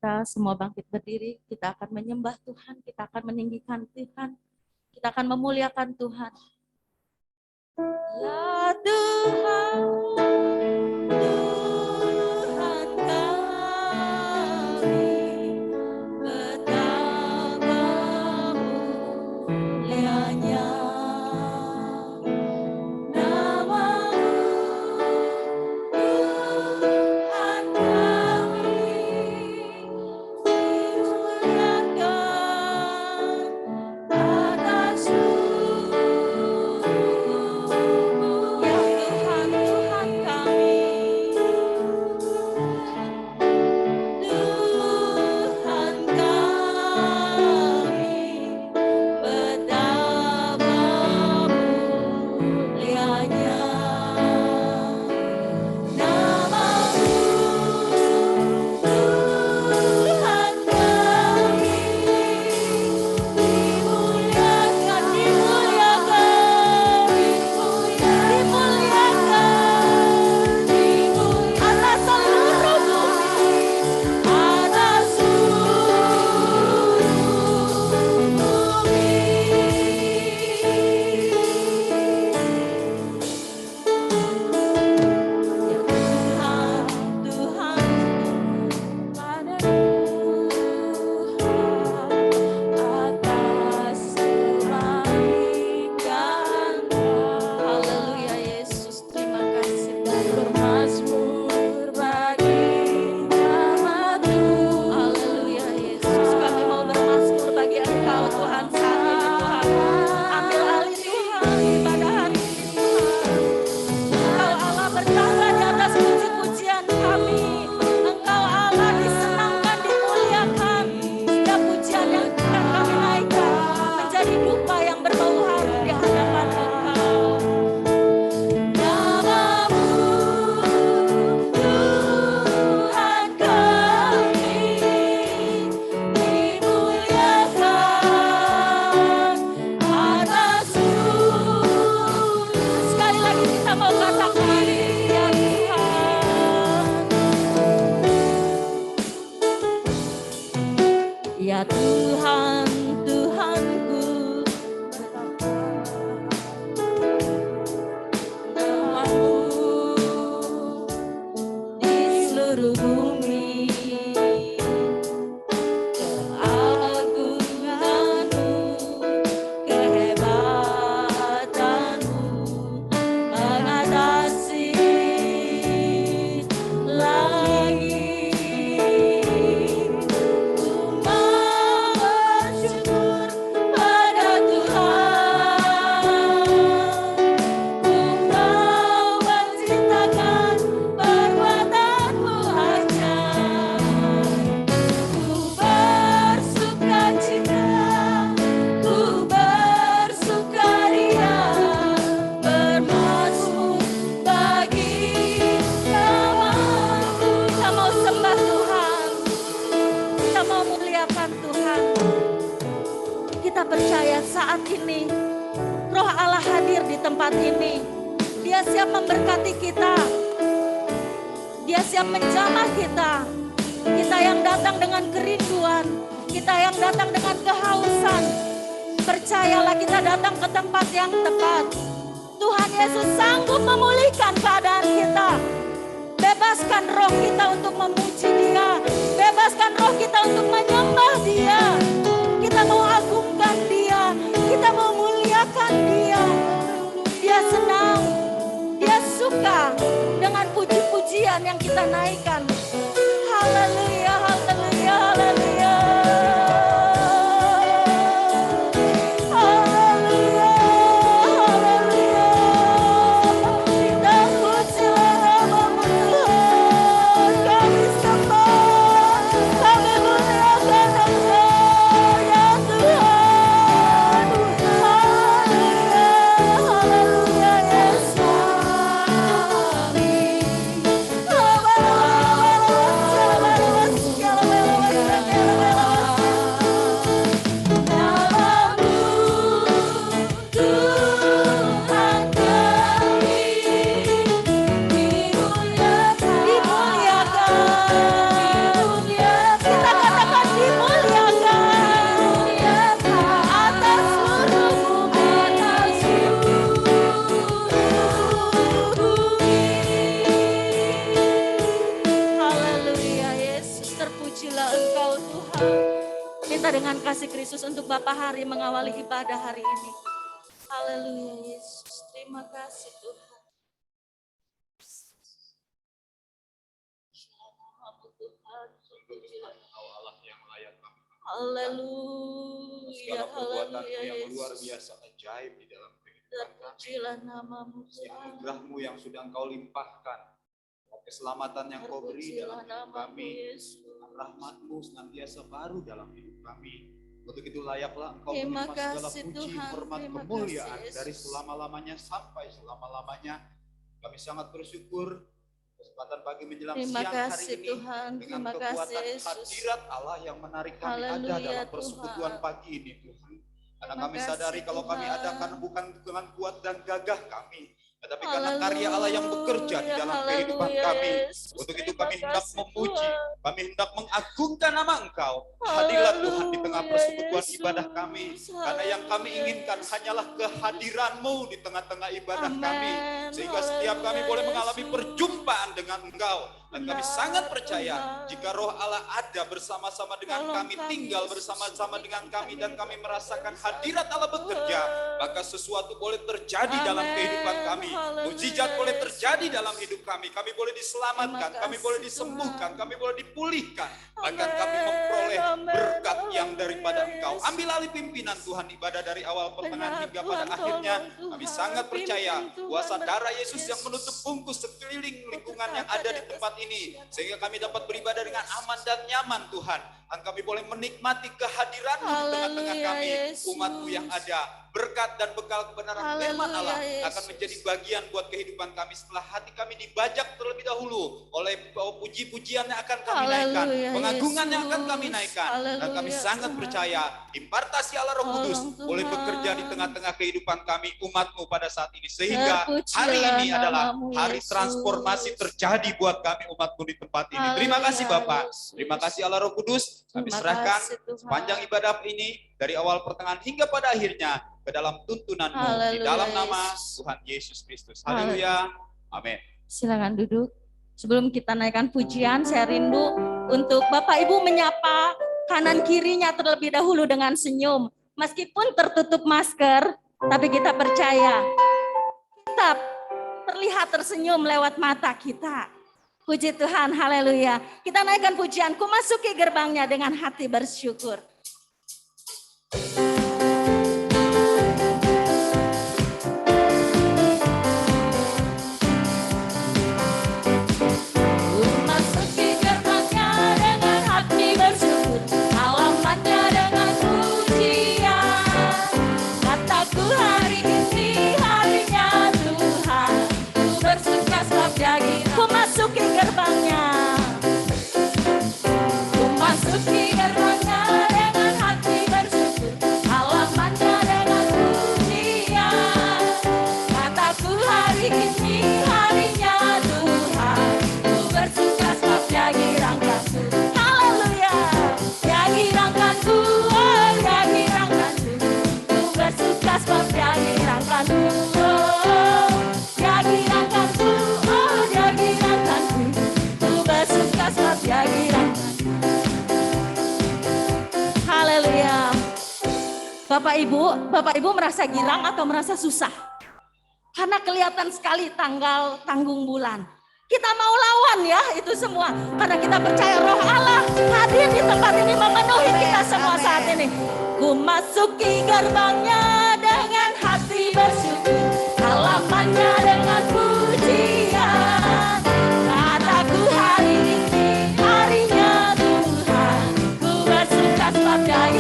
kita semua bangkit berdiri, kita akan menyembah Tuhan, kita akan meninggikan Tuhan, kita akan memuliakan Tuhan. Ya Tuhan, Tuhan kami, betapa mulianya nama-Mu, Tuhan kami, dimuliakan atas Ya Tuhan, Tuhanku, nama-Mu di seluruh bumi, keagungan-Mu, kehebatan-Mu mengatasi langit. Percaya saat ini Roh Allah hadir di tempat ini. Dia siap memberkati kita. Dia siap menjamah kita. Kita yang datang dengan kerinduan, kita yang datang dengan kehausan. Percayalah kita datang ke tempat yang tepat. Tuhan Yesus sanggup memulihkan keadaan kita. Bebaskan roh kita untuk memuji Dia. Bebaskan roh kita untuk menyembah Dia. Kita mau agungkan Dia, kita mau muliakan Dia. Dia senang, Dia suka dengan puji-pujian yang kita naikkan. Haleluya, haleluya, haleluya. Haleluya, haleluya. Kita pujilah nama-Mu Tuhan. Kami sembah, kami muliakan Engkau ya Tuhan. Haleluya, haleluya Yesus. Kami Yesus untuk Bapak Hari mengawali ibadah hari ini. Haleluya Yesus, terima kasih Tuhan. Haleluya, haleluya yang luar Yesus. biasa ajaib di dalam kehidupan Terpujilah kami. namamu Anugerah-Mu yang sudah Engkau limpahkan, keselamatan yang Kau beri dalam hidup kami, rahmat-Mu senantiasa baru dalam hidup kami. Untuk itu layaklah Engkau menerima segala puji, hormat, kemuliaan dari selama-lamanya sampai selama-lamanya. Kami sangat bersyukur kesempatan pagi menjelang siang hari ini Tuhan, dengan kekuatan hadirat Allah yang menarik kami ada dalam persekutuan pagi ini Tuhan. Karena kami sadari kalau kami adakan bukan dengan kuat dan gagah kami, tetapi karena karya Allah yang bekerja di dalam kehidupan kami. Untuk itu kami hendak memuji, kami hendak mengagungkan nama Engkau. Hadirlah Tuhan di tengah persekutuan ibadah kami. Karena yang kami inginkan hanyalah kehadiran-Mu di tengah-tengah ibadah kami. Sehingga setiap kami boleh mengalami perjumpaan dengan Engkau. Dan kami sangat percaya jika roh Allah ada bersama-sama dengan kami, tinggal bersama-sama dengan kami, dan kami merasakan hadirat Allah bekerja, maka sesuatu boleh terjadi dalam kehidupan kami. Mujizat boleh terjadi dalam hidup kami. Kami boleh diselamatkan, kami boleh disembuhkan, kami boleh dipulihkan. Bahkan kami memperoleh berkat yang daripada Engkau. Ambil alih pimpinan Tuhan ibadah dari awal pertengahan hingga pada akhirnya. Kami sangat percaya kuasa darah Yesus yang menutup bungkus sekeliling lingkungan yang ada di tempat ini, sehingga kami dapat beribadah dengan aman dan nyaman Tuhan. Dan kami boleh menikmati kehadiran-Mu di tengah-tengah kami, umat-Mu yang ada. Berkat dan bekal kebenaran firman Allah akan menjadi bagian buat kehidupan kami setelah hati kami dibajak terlebih dahulu oleh puji-pujian yang akan kami naikkan, pengagungan yang akan kami naikkan. Dan kami sangat percaya impartasi Allah Roh Kudus boleh bekerja di tengah-tengah kehidupan kami, umat-Mu pada saat ini. Sehingga hari ini adalah hari transformasi terjadi buat kami, umat-Mu di tempat ini. Terima kasih Bapak, terima kasih Allah Roh Kudus. Kami serahkan sepanjang ibadah ini dari awal pertengahan hingga pada akhirnya ke dalam tuntunan-Mu di dalam nama Tuhan Yesus Kristus. Haleluya. Amin. Silakan duduk. Sebelum kita naikkan pujian, saya rindu untuk Bapak Ibu menyapa kanan kirinya terlebih dahulu dengan senyum. Meskipun tertutup masker, tapi kita percaya kita terlihat tersenyum lewat mata kita. Puji Tuhan, haleluya. Kita naikkan pujian, ku masuki gerbangnya dengan hati bersyukur. Bapak Ibu merasa girang atau merasa susah? Karena kelihatan sekali tanggung bulan. Kita mau lawan ya itu semua. Karena kita percaya roh Allah hadir di tempat ini memenuhi kita semua saat ini. Ku masuki gerbangnya dengan hati bersyukur, halamannya dengan pujian. Kataku hari ini harinya Tuhan, ku bersuka sebab Dia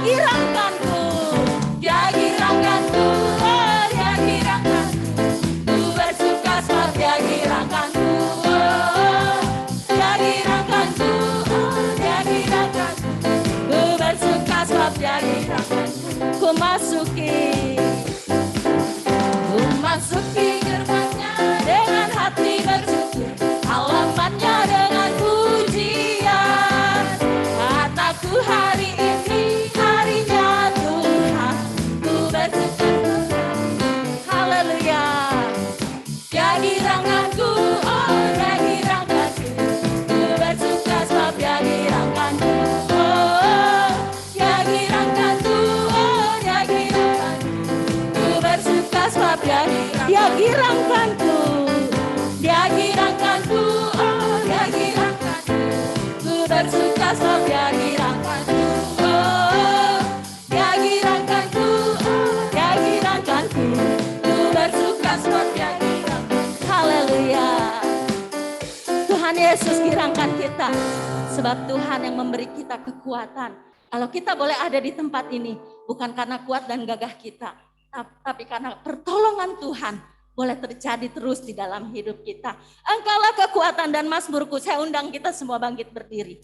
girangkanku, Dia girangkanku, oh Dia girangkanku. Ku bersuka sebab Dia girangkanku, oh Dia girangkanku, oh Dia girangkanku. Ku bersuka sebab Dia girangkanku. Ku masuki gerbangnya dengan hati bersyukur, halamannya dengan pujian. Kataku hari ini harinya Tuhan, ku bersyukur. Haleluya. Dia girangkanku, oh Dia girangkanku. Ku bersuka sebab Dia girangkanku, oh Dia girangkanku. Dia girangkanku, dia girangkanku, oh dia girangkanku. Ku bersuka sebab dia girangkanku, oh dia girangkanku, oh dia girangkanku. Ku bersuka sebab dia girangkanku. Haleluya. Tuhan Yesus girangkan kita, sebab Tuhan yang memberi kita kekuatan. Kalau kita boleh ada di tempat ini, bukan karena kuat dan gagah kita, tapi karena pertolongan Tuhan boleh terjadi terus di dalam hidup kita. Engkaulah kekuatan dan mazmurku. Saya undang kita semua bangkit berdiri.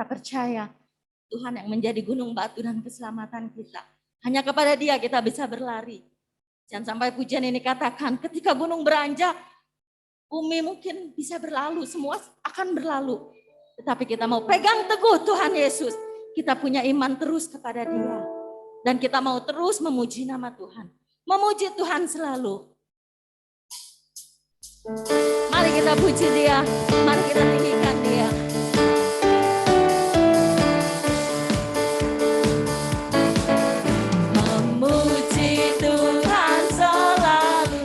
Percaya Tuhan yang menjadi gunung batu dan keselamatan kita. Hanya kepada Dia kita bisa berlari. Jangan sampai pujian ini katakan, ketika gunung beranjak, bumi mungkin bisa berlalu, semua akan berlalu. Tetapi kita mau pegang teguh Tuhan Yesus. Kita punya iman terus kepada Dia. Dan kita mau terus memuji nama Tuhan. Memuji Tuhan selalu. Mari kita puji Dia, mari kita tinggikan Dia. Memuji Tuhan selalu.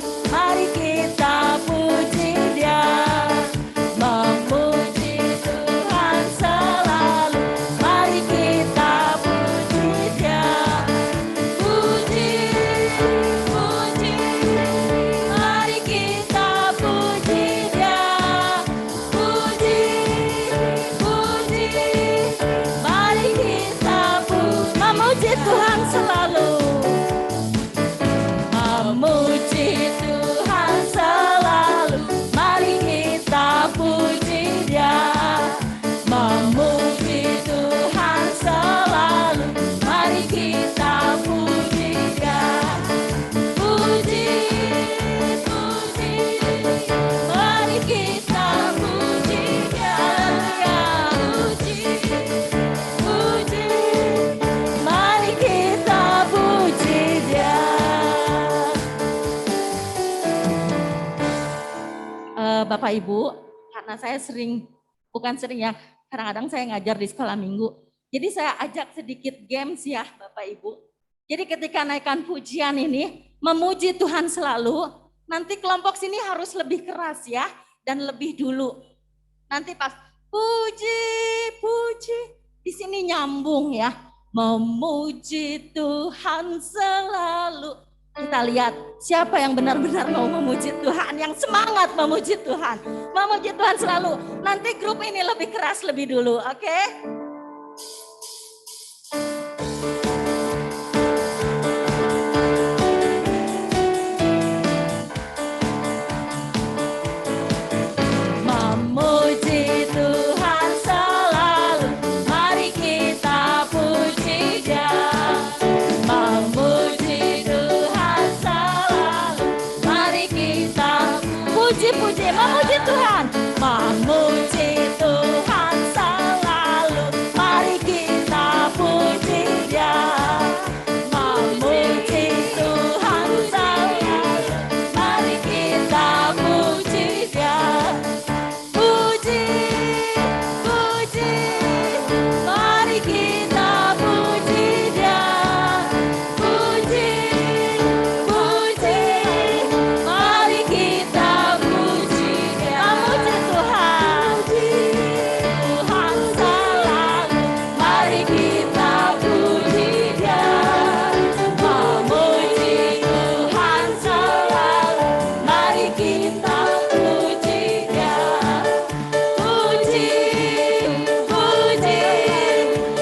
Puji Tuhan selalu, mari kita puji Dia. Memuji Tuhan selalu, mari kita puji Dia. Puji, puji, mari kita puji Dia. Puji, puji, mari kita puji Dia. Bapak Ibu, karena saya bukan sering ya, kadang-kadang saya ngajar di sekolah minggu. Jadi saya ajak sedikit games ya Bapak Ibu. Jadi ketika naikkan pujian ini, memuji Tuhan selalu, nanti kelompok sini harus lebih keras ya, dan lebih dulu. Nanti pas puji, puji, di sini nyambung ya. Memuji Tuhan selalu. Kita lihat siapa yang benar-benar mau memuji Tuhan, yang semangat memuji Tuhan. Memuji Tuhan selalu. Nanti grup ini lebih keras lebih dulu, oke? Memuji Tuhan selalu, mari kita puji Dia. Memuji Tuhan selalu, mari kita puji-puji, memuji Tuhan. Memuji Tuhan selalu, mari kita puji Dia. Memuji Tuhan selalu, mari kita puji Dia. Puji, puji, mari kita puji Dia. Puji, puji, mari kita puji Dia. Puji Tuhan, Tuhan selalu, mari kita puji Dia. Memuji Tuhan selalu, mari kita puji Dia. Puji, puji,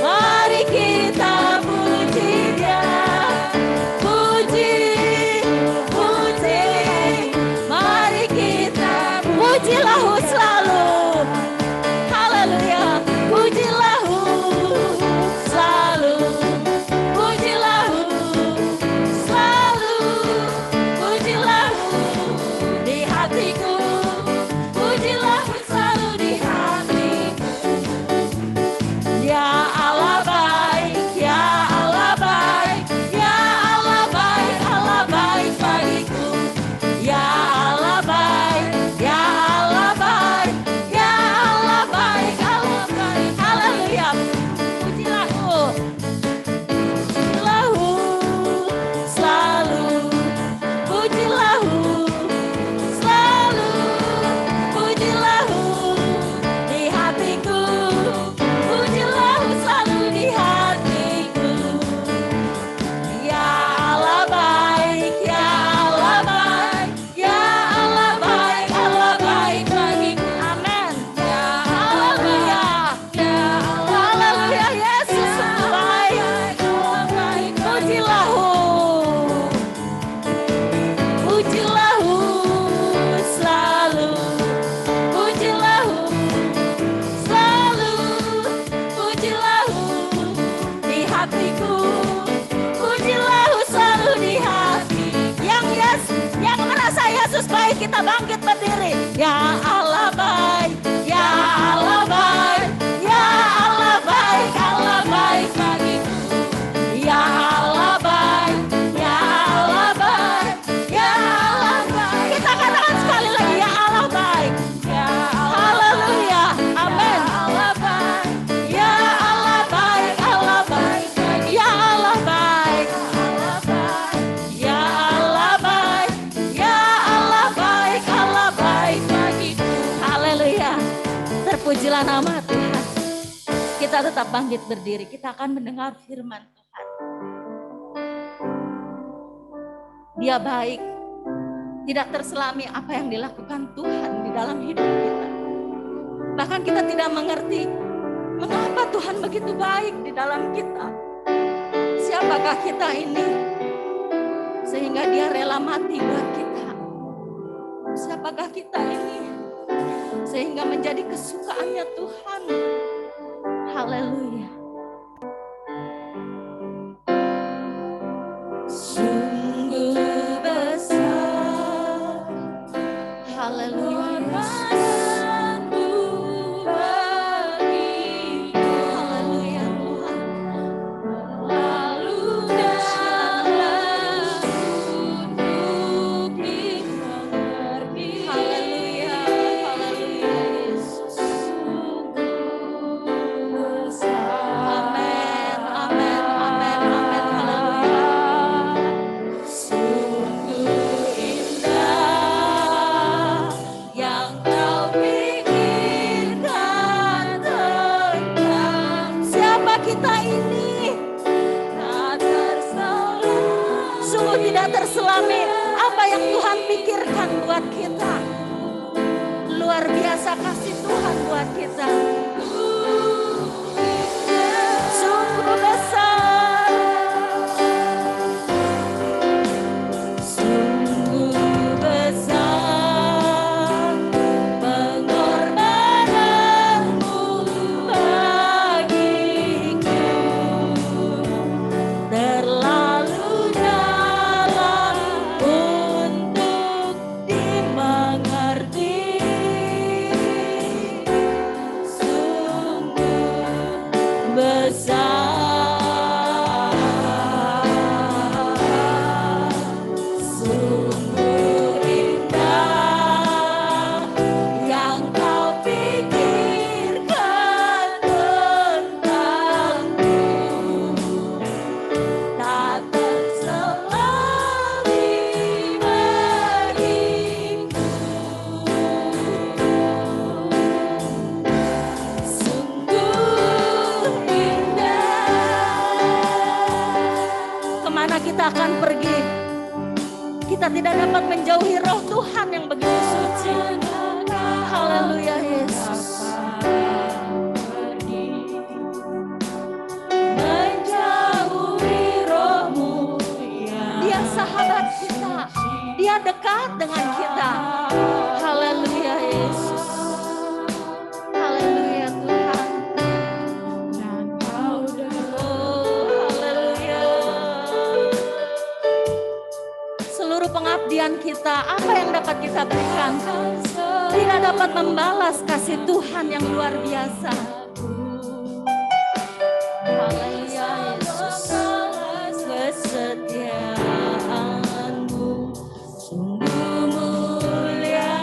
mari kita puji Dia. Puji, puji, mari kita pujilah selalu. Haleluya, pujilah selalu. Pujilah selalu. Pujilah di hatiku. Pujilah selalu di hatiku. Ya Allah baik, ya Allah baik, ya Allah baik, Allah baik bagiku. Ya Allah baik, ya Allah baik, ya Allah baik, Allah baik. Haleluya. Pujilah selalu. Pujilah selalu. Pujilah di hatiku. Pujilah selalu di hatiku. Ya Allah baik, ya Allah baik, ya Allah baik, Allah baik bagiku. Amin. Ya haleluya. Ya haleluya, Yesus baik. Pujilah selalu. Pujilah selalu. Pujilah di hatiku. Pujilah selalu di hati. Yang merasa Yesus baik, kita bangkit berdiri. Ya Allah baik, ya Allah baik, ya Allah baik, Allah baik bagiku. Ya Allah baik, ya Allah baik, ya Allah baik. Kita katakan sekali lagi, ya Allah baik. Ya haleluya, amin. Allah baik, ya Allah baik, Allah baik. Ya Allah baik, Allah baik, ya Allah baik, ya Allah baik, Allah baik bagiku. Haleluya, terpujilah nama Tuhan. Kita tetap bangkit berdiri, kita akan mendengar firman Tuhan. Dia baik, tidak terselami apa yang dilakukan Tuhan di dalam hidup kita. Bahkan kita tidak mengerti mengapa Tuhan begitu baik di dalam kita. Siapakah kita ini sehingga Dia rela mati buat kita. apakah kita ini sehingga menjadi kesukaannya Tuhan. Haleluya. Sungguh besar, haleluya Yesus. Haleluya Tuhan. Lalu dalam untuk dimengerti. Haleluya, haleluya Yesus. Amin, amin, amin, amin, haleluya. Sungguh indah yang kau pikirkan tentang siapa kita ini. Tak terselami. Sungguh tidak terselami apa yang Tuhan pikirkan buat kita. Luar biasa kasih Tuhan buat kita. Sungguh besar, sungguh besar pengorbananmu bagiku, terlalu dalam untuk dimengerti. Sungguh besar, sungguh indah yang kau pikirkan tentangku. Tak terselami bagiku. Sungguh indah. Kemana kita akan pergi? Kita tidak dapat menjauhi roh Tuhan yang begitu suci. Haleluya Yesus. Menjauhi rohmu, Dia sahabat kita, Dia dekat dengan kita. Haleluya Yesus. Haleluya Tuhan. Oh, haleluya. Seluruh pengabdian kita, apa yang dapat kita berikan? Tidak dapat membalas kasih Tuhan yang luar biasa. Haleluya Yesus. Kesetiaanmu sungguh mulia.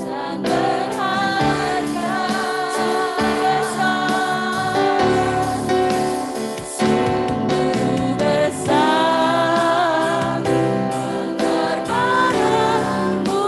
Dan berharga besar. Sungguh besar pengorbananmu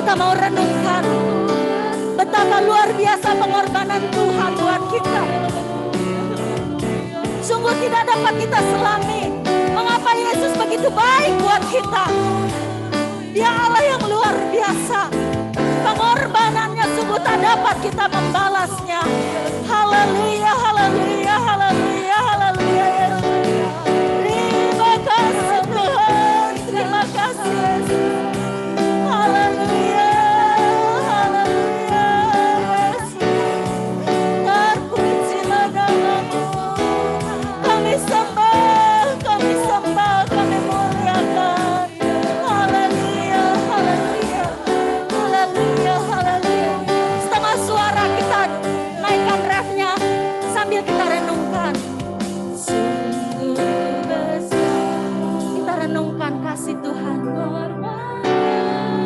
Kita mau renungkan betapa luar biasa pengorbanan Tuhan buat kita. Sungguh tidak dapat kita selami mengapa Yesus begitu baik buat kita. Dia Allah yang luar biasa. Pengorbanannya sungguh tak dapat kita membalasnya. Haleluya, haleluya, haleluya, haleluya. Terima kasih Tuhan, terima kasih Yesus. Haleluya, haleluya Yesus. Terpujilah namamu. Kami sembah, kami sembah, kami muliakan. Haleluya, haleluya, haleluya, haleluya. Setengah suara kita naikkan refnya sambil kita renungkan. Sungguh besar. Kita renungkan kasih Tuhan.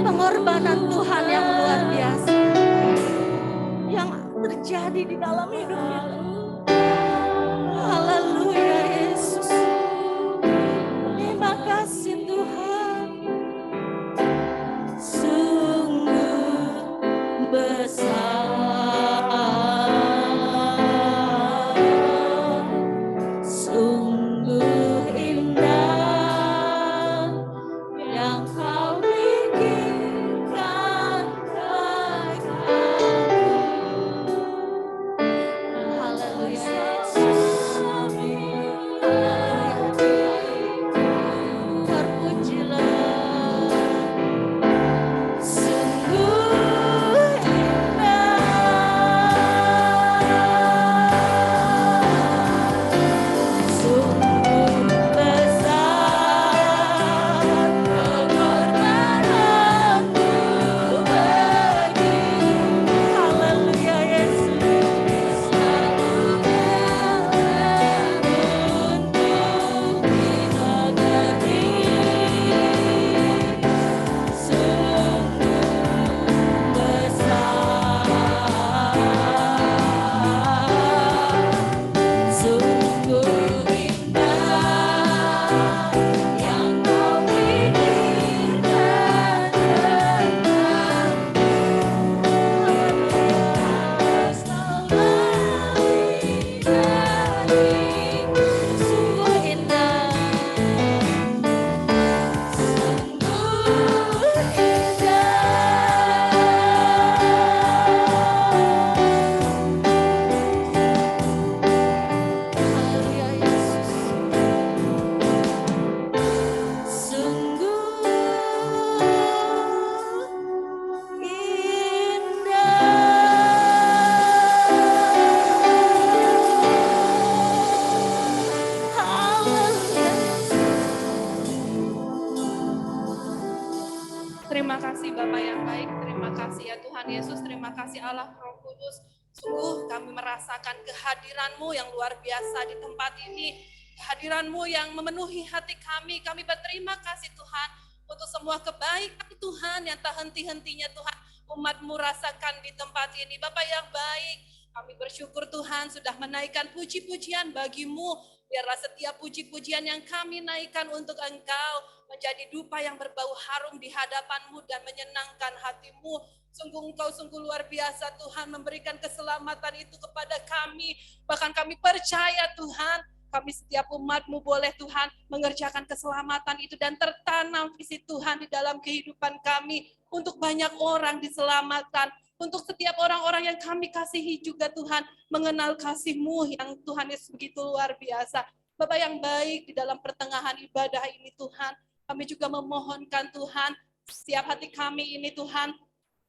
Pengorbanan Tuhan yang luar biasa yang terjadi di dalam hidup kita. Haleluya Yesus. Terima kasih Tuhan. Sungguh besar, sungguh indah yang kau pikirkan baik hati. Haleluya Yesus. Terpujilah. Sungguh indah, sungguh besar pengorbananmu bagiku. Haleluya Yesus. Untuk kita berdiri, sungguh besar, sungguh indah yang kau pikirkan tentang selalu dariku. Sungguh indah, sungguh Haleluya Yesus. Sungguh indah. Haleluya. Terima kasih Bapak yang baik, terima kasih ya Tuhan Yesus, terima kasih Allah Roh Kudus. Sungguh kami merasakan kehadiran-Mu yang luar biasa di tempat ini. Kehadiran-Mu yang memenuhi hati kami. Kami berterima kasih Tuhan untuk semua kebaikan Tuhan yang tak henti-hentinya Tuhan umat-Mu rasakan di tempat ini. Bapak yang baik, kami bersyukur Tuhan sudah menaikkan puji-pujian bagi-Mu. Biarlah setiap puji-pujian yang kami naikkan untuk Engkau menjadi dupa yang berbau harum di hadapan-Mu dan menyenangkan hati-Mu. Sungguh Engkau sungguh luar biasa Tuhan memberikan keselamatan itu kepada kami. Bahkan kami percaya Tuhan, kami setiap umat-Mu boleh Tuhan mengerjakan keselamatan itu dan tertanam visi Tuhan di dalam kehidupan kami. Untuk banyak orang diselamatkan. Untuk setiap orang-orang yang kami kasihi juga Tuhan mengenal kasih-Mu yang Tuhan Yesus begitu luar biasa. Bapak yang baik di dalam pertengahan ibadah ini Tuhan, kami juga memohonkan Tuhan, setiap hati kami ini Tuhan,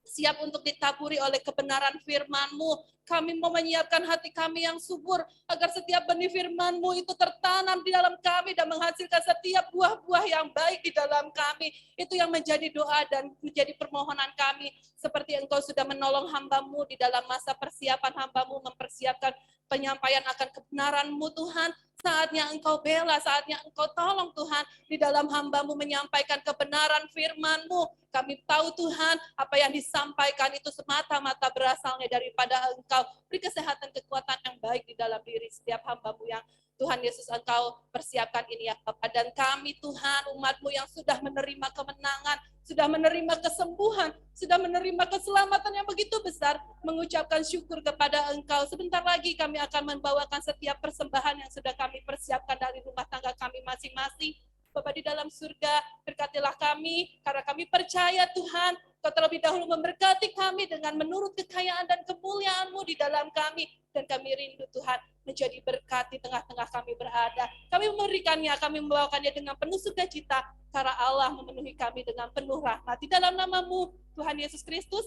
siap untuk ditaburi oleh kebenaran firman-Mu. Kami mau menyiapkan hati kami yang subur, agar setiap benih firman-Mu itu tertanam di dalam kami dan menghasilkan setiap buah-buah yang baik di dalam kami. Itu yang menjadi doa dan menjadi permohonan kami. Seperti Engkau sudah menolong hamba-Mu di dalam masa persiapan hamba-Mu mempersiapkan penyampaian akan kebenaran-Mu Tuhan. Saatnya Engkau bela, saatnya Engkau tolong Tuhan di dalam hamba-Mu menyampaikan kebenaran firman-Mu. Kami tahu Tuhan apa yang disampaikan itu semata-mata berasalnya daripada Engkau. Beri kesehatan, kekuatan yang baik di dalam diri setiap hamba-Mu yang Tuhan Yesus Engkau persiapkan ini ya Bapak. Dan kami Tuhan umat-Mu yang sudah menerima kemenangan, sudah menerima kesembuhan, sudah menerima keselamatan yang begitu besar, mengucapkan syukur kepada Engkau. Sebentar lagi kami akan membawakan setiap persembahan yang sudah kami persiapkan dari rumah tangga kami masing-masing. Bapa di dalam surga, berkatilah kami, karena kami percaya Tuhan, Kau terlebih dahulu memberkati kami dengan menurut kekayaan dan kemuliaan-Mu di dalam kami. Dan kami rindu Tuhan, menjadi berkat di tengah-tengah kami berada. Kami memberikannya, kami membawakannya dengan penuh sukacita, karena Allah memenuhi kami dengan penuh rahmat. Di dalam nama-Mu, Tuhan Yesus Kristus,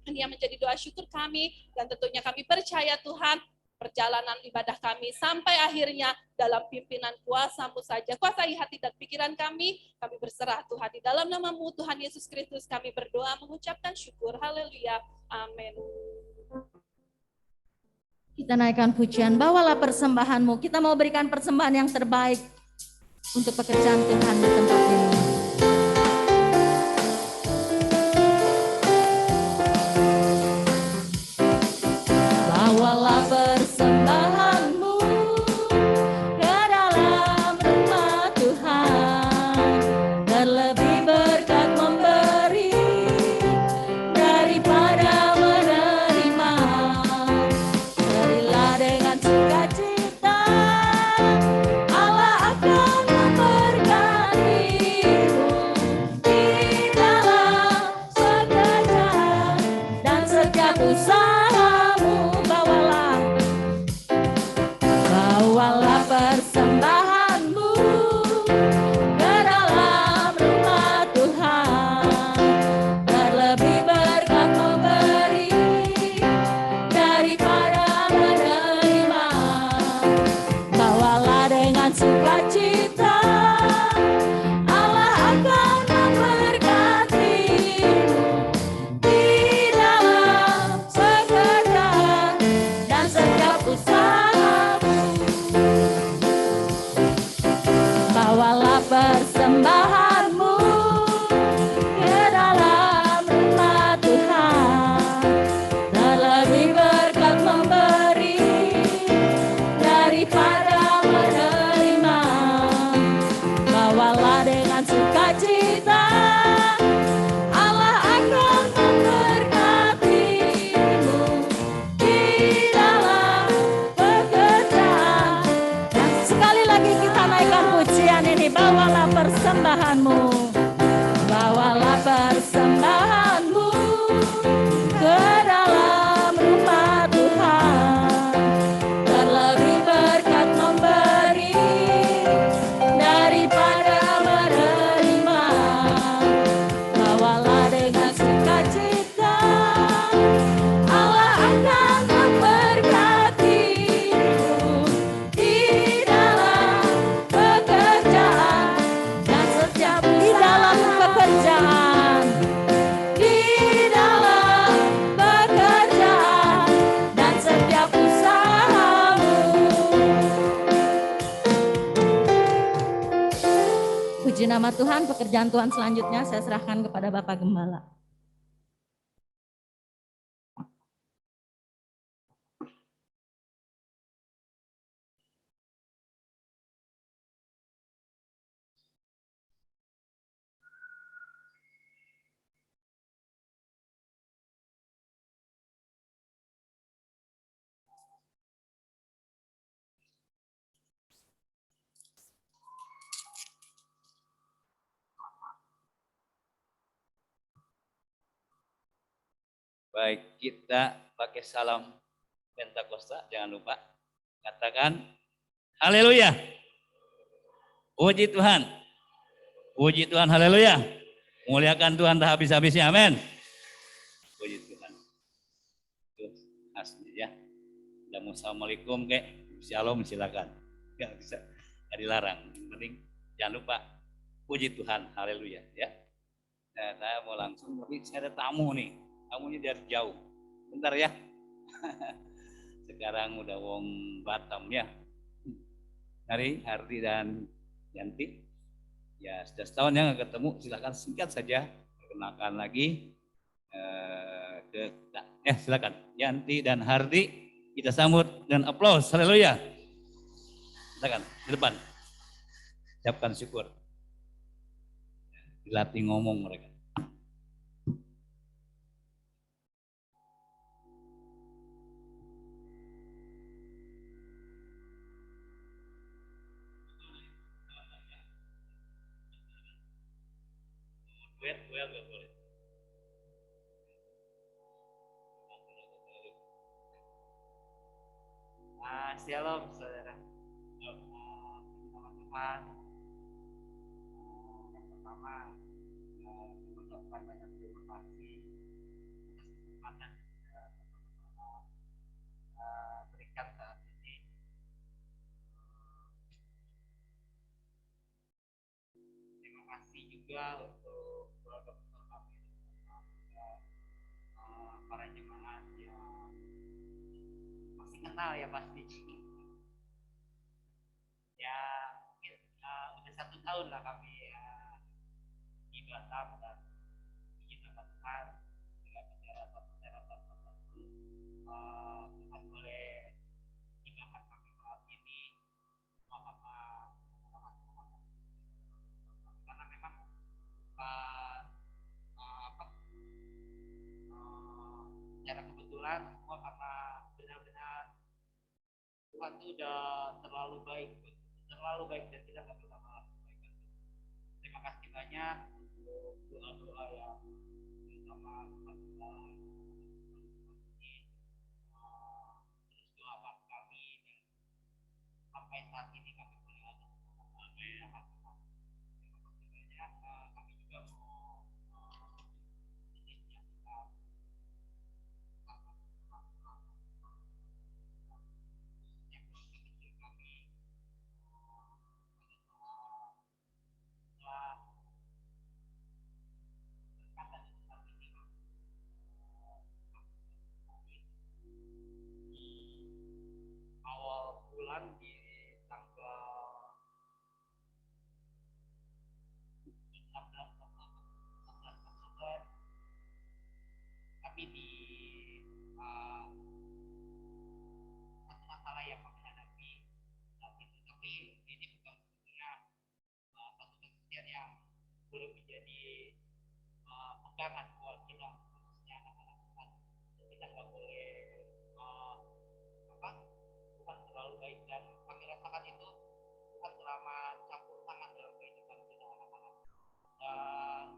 ini yang menjadi doa syukur kami, dan tentunya kami percaya Tuhan, perjalanan ibadah kami sampai akhirnya dalam pimpinan kuasa-Mu saja. Kuasai hati dan pikiran kami berserah Tuhan. Di dalam nama-Mu Tuhan Yesus Kristus kami berdoa mengucapkan syukur. Haleluya. Amin. Kita naikkan pujian, bawalah persembahan-Mu. Kita mau berikan persembahan yang terbaik untuk pekerjaan Tuhan di tempat ini. Bawalah persembahan-Mu ke dalam rumah Tuhan, terlebih berkat memberi daripada menerima. Berilah dengan sukacita, Allah akan memberkati-Mu di dalam pekerjaan dan setiap usaha-Mu. Bawalah persembahan-Mu ke dalam rumah Tuhan, terlebih berkat memberi daripada menerima. Bawalah dengan sukacita, Allah akan memberkati-Mu di dalam pekerjaan dan setiap usaha-Mu. Bawalah persembahan-Mu ke dalam rumah Tuhan, terlebih berkat memberi daripada menerima. Bawalah dengan sukacita, Allah akan memberkati-Mu di dalam pekerjaan. Dan sekali lagi kita naikkan pujian ini, bawalah persembahan-Mu. Bawalah persembahan-Mu ke dalam rumah Tuhan, terlebih berkat memberi daripada menerima. Bawalah dengan sukacita, Allah akan memberkati-Mu di dalam pekerjaan dan setiap di dalam pekerjaan, di dalam pekerjaan dan setiap usaha-Mu. Puji nama Tuhan. Pekerjaan Tuhan selanjutnya saya serahkan kepada Bapak Gembala. Baik, kita pakai salam Pentakosta, jangan lupa katakan haleluya. Puji Tuhan. Puji Tuhan, haleluya. Muliakan Tuhan tak habis-habisnya, amin. Puji Tuhan. Tuh, asli ya. Udah mau assalamualaikum kek, shalom silakan. Enggak bisa, enggak dilarang. Yang penting jangan lupa puji Tuhan, haleluya ya. Nah, saya mau langsung, tapi saya ada tamu nih. Tamunya dari jauh. Bentar ya. Sekarang udah wong Batam ya. Mari Hardi dan Yanti. Ya sudah setahun ya nggak ketemu. Silakan singkat saja. Perkenalkan lagi. Silakan Yanti dan Hardi. Kita sambut dengan aplaus. Haleluya. Silakan di depan. Ucapkan syukur. Dilatih ngomong mereka. Well gak boleh. Shalom saudara. Teman-teman. Yang pertama, mengucapkan banyak terima kasih atas kesempatan berikan saat ini. Terima kasih juga untuk keluarga besar kami, para jemaat yang masih kenal ya pasti. Ya mungkin udah 1 tahun lah kami di Batam dan di teman-teman dengan persyaratan tertentu Tuhan boleh tinggalkan kami saat ini karena memang bukan secara kebetulan semua karena benar-benar Tuhan itu udah terlalu baik dan kita nggak bisa malas kebaikan. Terima kasih banyak untuk doa-doa yang bersama Tuhan ini terus doakan kami dan sampai saat ini kami boleh ada terima kasih banyak. Kami juga mau awal bulan di tanggal 16 Oktober kami di satu masalah yang kami hadapi saat itu, tapi ini bukan sebetulnya satu kesedihan yang belum menjadi pegangan buat kita khususnya anak-anak Tuhan. Kita nggak boleh Tuhan terlalu baik dan kami rasakan itu Tuhan selama campur tangan dalam kehidupan kita anak-anak dan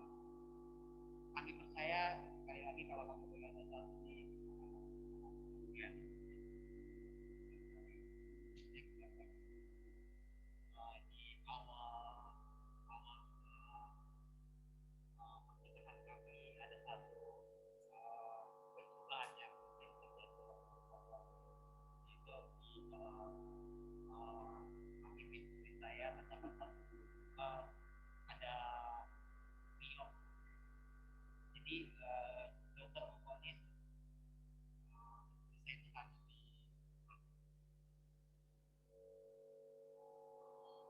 kami percaya sekali lagi kalau kamu berada saat ini ya di awal pernikahan kami ada satu pencobaan yang terjadi itu di kami saya mencatatkan ada miom. Jadi dokter memvonis saya itu harus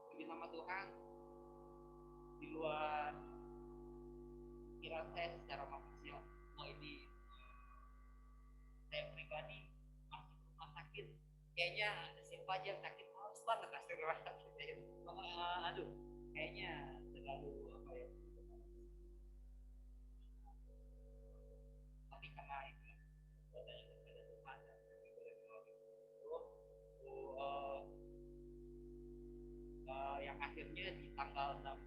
demi nama Tuhan di luar kira saya secara manusia. Ini saya pribadi masuk rumah sakit kayaknya si Fajar sakit males banget asli rumah sakit aduh kayaknya terlalu apa ya, tapi karena itu katanya kepada Tuhan dan kami boleh melalui itu yang akhirnya di tanggal 16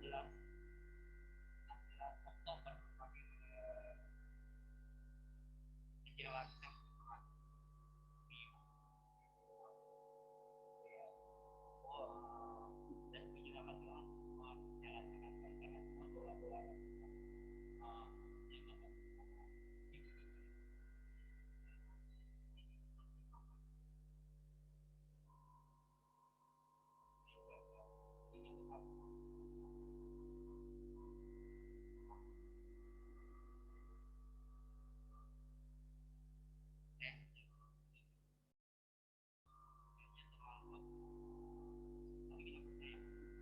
Oktober kami menjalankan dan puji nama Tuhan semua berjalan dengan baik karena semua bola-bola yang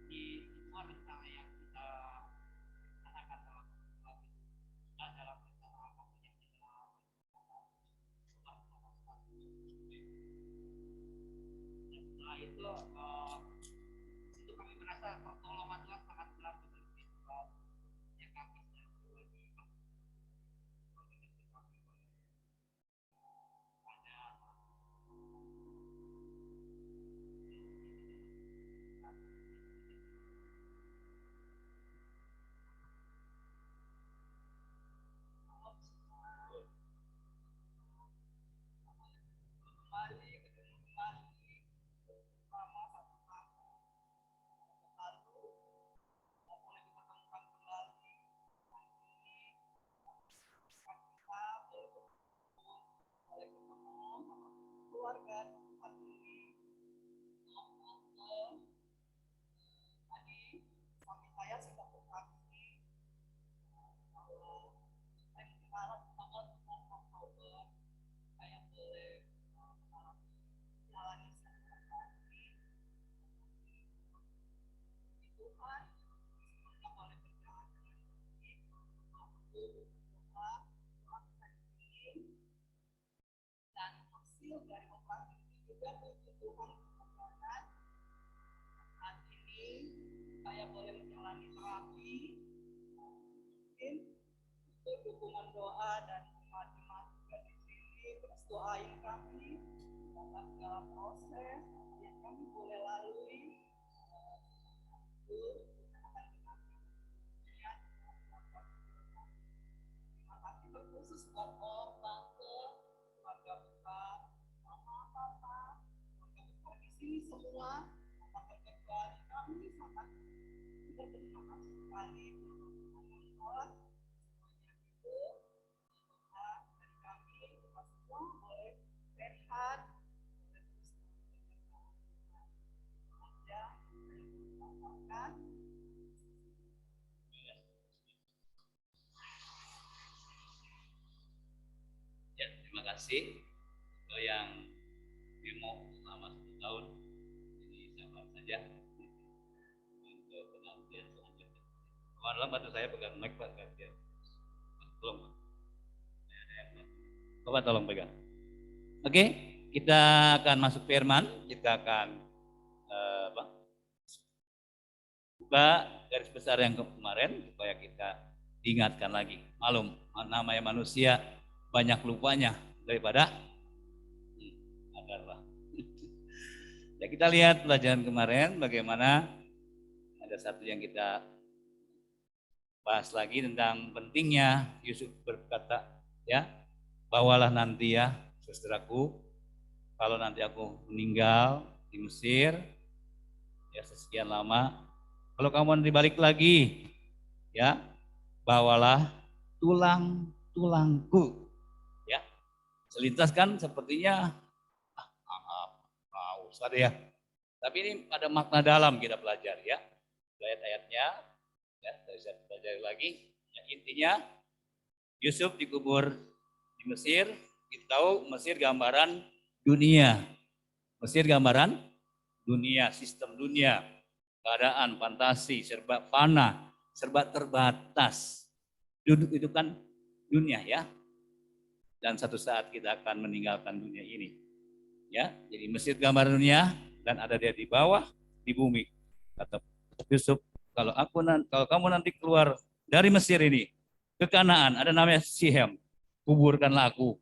di semua rencana yang kita rencanakan dalam rencana apapun yang kita dan setelah itu kami merasa pertolongan Tuhan sangat berarti dalam kehidupan yang kami sedang berjuang hasil dari operasi juga puji Tuhan kemudahan. Saat ini saya boleh menjalani terapi. Mungkin untuk dukungan doa dan jemaat-jemaat juga di sini, terus doain kami dalam segala proses yang kami boleh lalui. Terima kasih terkhusus buat Om, Tante, keluarga besar, Mama, Papa, keluarga besar di sini semua, tempat pekerjaan kami sangat berterima kasih sekali untuk sholat semuanya itu doa dari kami kita semua boleh sehat, boleh terus bekerja dan Ya, terima kasih. Kalau yang demo selama 10 tahun, ini sabar saja untuk penantian selanjutnya. Kemarin bantu saya pegang mic Pak, gantian. Tolong Pak. Bapak tolong pegang. Oke, kita akan masuk firman, kita akan buka garis besar yang kemarin supaya kita diingatkan lagi. Malum, namanya manusia banyak lupanya daripada agarlah. Ya, kita lihat pelajaran kemarin bagaimana ada satu yang kita bahas lagi tentang pentingnya. Yusuf berkata, ya, bawalah nanti ya saudaraku, kalau nanti aku meninggal di Mesir ya sekian lama, kalau kamu nanti balik lagi ya bawalah tulang-tulangku. Ya, selintas kan sepertinya ada ya, tapi ini ada makna dalam kita pelajari ya, ayat-ayatnya ya, saya pelajari lagi ya. Intinya Yusuf dikubur di Mesir. Kita tahu Mesir gambaran dunia. Mesir gambaran dunia, sistem dunia, keadaan fantasi, serba fana, serba terbatas. Duduk itu kan dunia ya. Dan satu saat kita akan meninggalkan dunia ini. Ya, jadi Mesir gambaran dunia dan ada dia di bawah di bumi. Kata Yusuf, kalau kamu nanti keluar dari Mesir ini ke Kanaan, ada namanya Sihem, kuburkanlah aku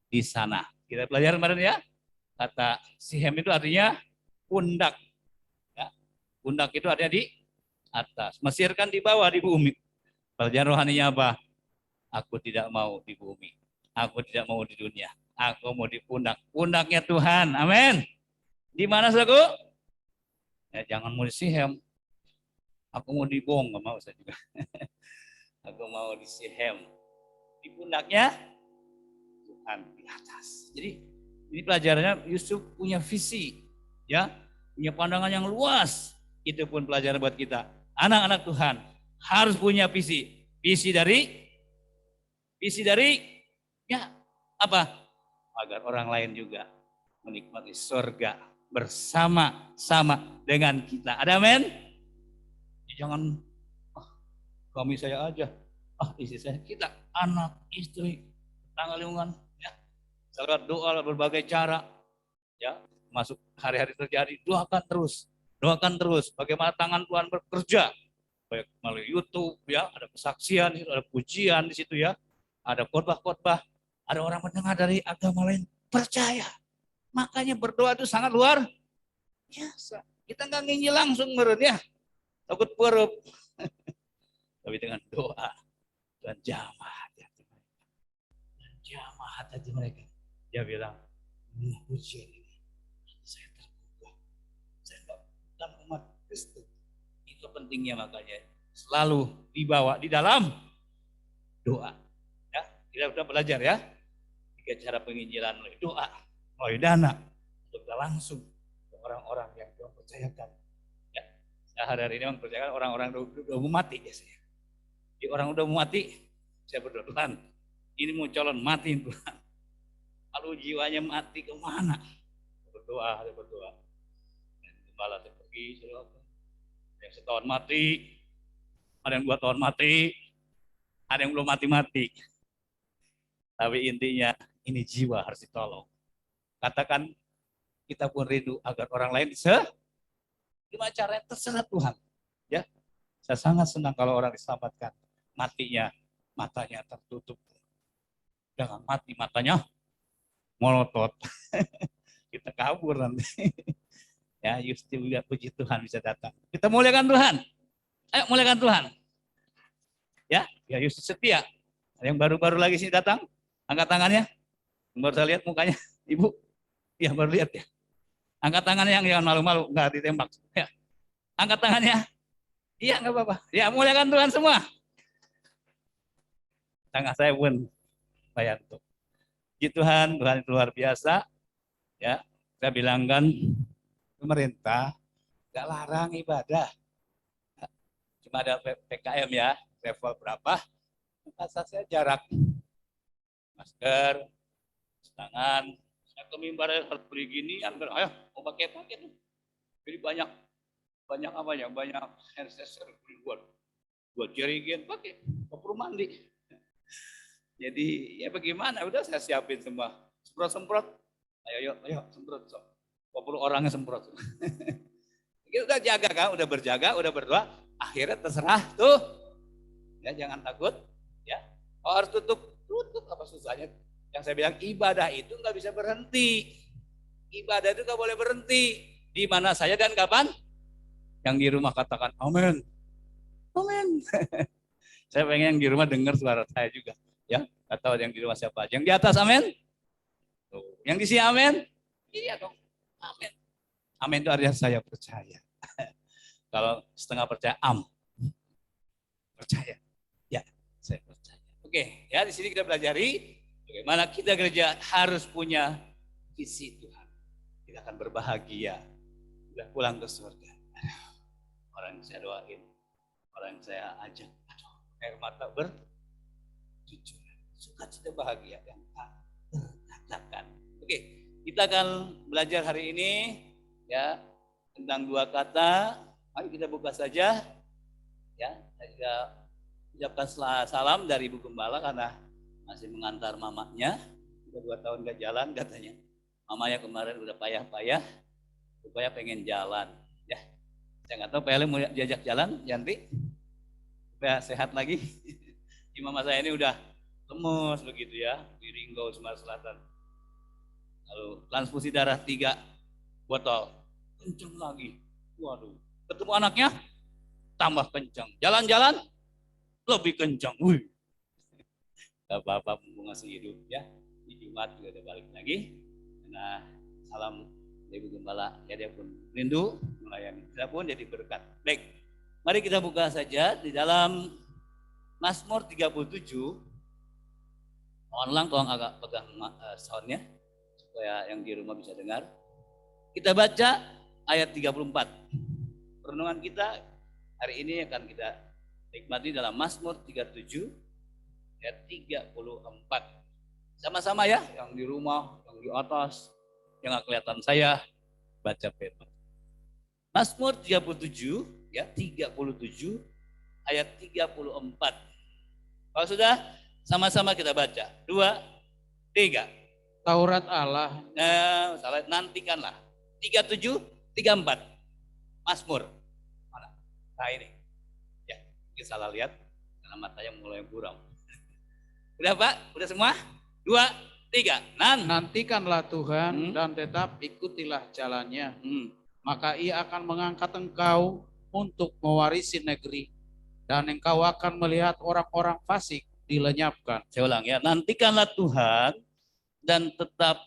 di sana. Kita pelajari kemarin ya. Kata Sihem itu artinya pundak. Ya, pundak itu artinya di atas. Mesir kan di bawah di bumi. Pelajaran rohaninya apa? Aku tidak mau di bumi. Aku tidak mau di dunia. Aku mau di pundak. Pundaknya Tuhan. Amin. Di mana saudaraku? Ya, jangan mau di Sihem. Aku mau di Bong, nggak mau saya juga. Aku mau di Sihem. Di pundaknya Tuhan di atas. Jadi ini pelajarannya Yusuf punya visi, ya, punya pandangan yang luas. Itu pun pelajaran buat kita. Anak-anak Tuhan harus punya visi. Visi dari ya apa? Agar orang lain juga menikmati surga bersama-sama dengan kita. Ada amin? Jangan suami saya aja, istri saya, kita anak, istri, tanggal lingkungan, ya. Salat doa berbagai cara, ya, masuk hari-hari terjadi, doakan terus, bagaimana tangan Tuhan bekerja, baik melalui YouTube, ya, ada kesaksian, ada pujian di situ, ya, ada khotbah, ada orang mendengar dari agama lain, percaya, makanya berdoa itu sangat luar biasa. Kita nggak nginyi langsung meren ya, takut perup. Tapi dengan doa dan jamah hati mereka. Dan jamah hati mereka. Dia bilang, pujian ini saya tergugah. Saya bukan umat Kristus. Itu pentingnya makanya selalu dibawa di dalam doa. Ya, kita sudah belajar ya. 3 cara penginjilan melalui doa, melalui dana, untuk kita langsung ke orang-orang yang Tuhan percayakan. Ya, saya hari-hari ini mempercayakan orang-orang udah mau mati biasanya. Di orang udah mau mati, saya berdoa, Tuhan, ini mau calon mati Tuhan. Kalau jiwanya mati kemana? Berdoa. Dan gembala saya pergi, yang setahun mati, ada yang 2 tahun mati, ada yang belum mati. Tapi intinya ini jiwa harus ditolong. Katakan kita pun rindu agar orang lain gimana caranya terserah Tuhan. Ya, saya sangat senang kalau orang diselamatkan, matanya tertutup. Jangan mati matanya melotot. Kita kabur nanti. Ya, Yusti juga puji Tuhan bisa datang. Kita muliakan Tuhan. Ayo muliakan Tuhan. Ya, Yusti setia. Ada yang baru-baru lagi sih datang? Angkat tangannya. Baru saya lihat mukanya, Ibu. Ya, baru lihat ya. Angkat tangannya yang jangan malu-malu, enggak ditembak. Ya. Angkat tangannya. Iya, enggak apa-apa. Ya, muliakan Tuhan semua. Tangan saya pun bayar tuh. Puji Tuhan, Tuhan itu luar biasa. Ya, saya bilangkan pemerintah nggak larang ibadah. Cuma ada PKM ya, level berapa? Kata saya jarak, masker, tangan. Saya ke mimbar harus beli gini, ayo mau pakai tuh. Jadi banyak apa ya? Banyak hand sanitizer buat jerigen pakai, ke rumah mandi. Jadi ya bagaimana? Udah saya siapin semua, semprot. Ayo semprot. 20 orangnya semprot. Kita udah jaga kan, udah berjaga, udah berdoa. Akhirnya terserah tuh. Ya jangan takut. Ya, oh, harus tutup apa susahnya? Yang saya bilang ibadah itu nggak bisa berhenti. Ibadah itu nggak boleh berhenti. Di mana saya dan kapan? Yang di rumah katakan amin. Amin. Saya pengen yang di rumah dengar suara saya juga. Ya, atau yang di rumah siapa? Yang di atas amin. Tuh. Yang di sini amin. Iya dong. Amin. Amin itu artinya saya percaya. Kalau setengah percaya percaya. Ya, saya percaya. Oke, ya di sini kita pelajari bagaimana kita gereja harus punya visi Tuhan. Kita akan berbahagia. Sudah pulang ke surga. Orang yang saya doain, orang yang saya ajak, air mata berjujur, sukacita bahagia yang tak terkatakan. Oke, kita akan belajar hari ini ya tentang 2 kata. Mari kita buka saja. Ya, saya juga ucapkan salam dari Ibu Gembala karena masih mengantar mamanya. Sudah 2 tahun gak jalan katanya. Mamanya kemarin udah payah-payah, supaya pengen jalan. Ya, saya nggak tahu PL mau diajak jalan, Yanti, supaya sehat lagi. Di mama saya ini udah lemes begitu ya, di Ringgau, Sumatera Selatan. Lalu transfusi darah 3 botol, kenceng lagi. Waduh, ketemu anaknya tambah kencang, jalan-jalan lebih kencang. Wih, Bapak ngasih hidup ya. Di Jumat juga udah balik lagi. Nah, salam Ibu Gembala, ya dia pun rindu melayani, kita pun jadi berkat. Baik, mari kita buka saja di dalam Mazmur 37. Mohon tolong agak pegang soundnya supaya yang di rumah bisa dengar. Kita baca ayat 34. Renungan kita hari ini akan kita nikmati dalam Mazmur 37 ayat 34. Sama-sama ya, yang di rumah, yang di atas, yang nggak kelihatan saya, baca firman. Mazmur 37 ya 37 ayat 34. Kalau sudah, sama-sama kita baca. 2, 3. Taurat Allah. Nantikanlah. 37, 34. Mazmur. Mana? Nah ini. Ya, kita salah lihat karena matanya mulai buram. Udah Pak? Udah semua? 2, 3. Nantikanlah Tuhan dan tetap ikutilah jalannya. Maka ia akan mengangkat engkau untuk mewarisi negeri. Dan engkau akan melihat orang-orang fasik dilenyapkan. Saya ulang ya. Nantikanlah Tuhan dan tetap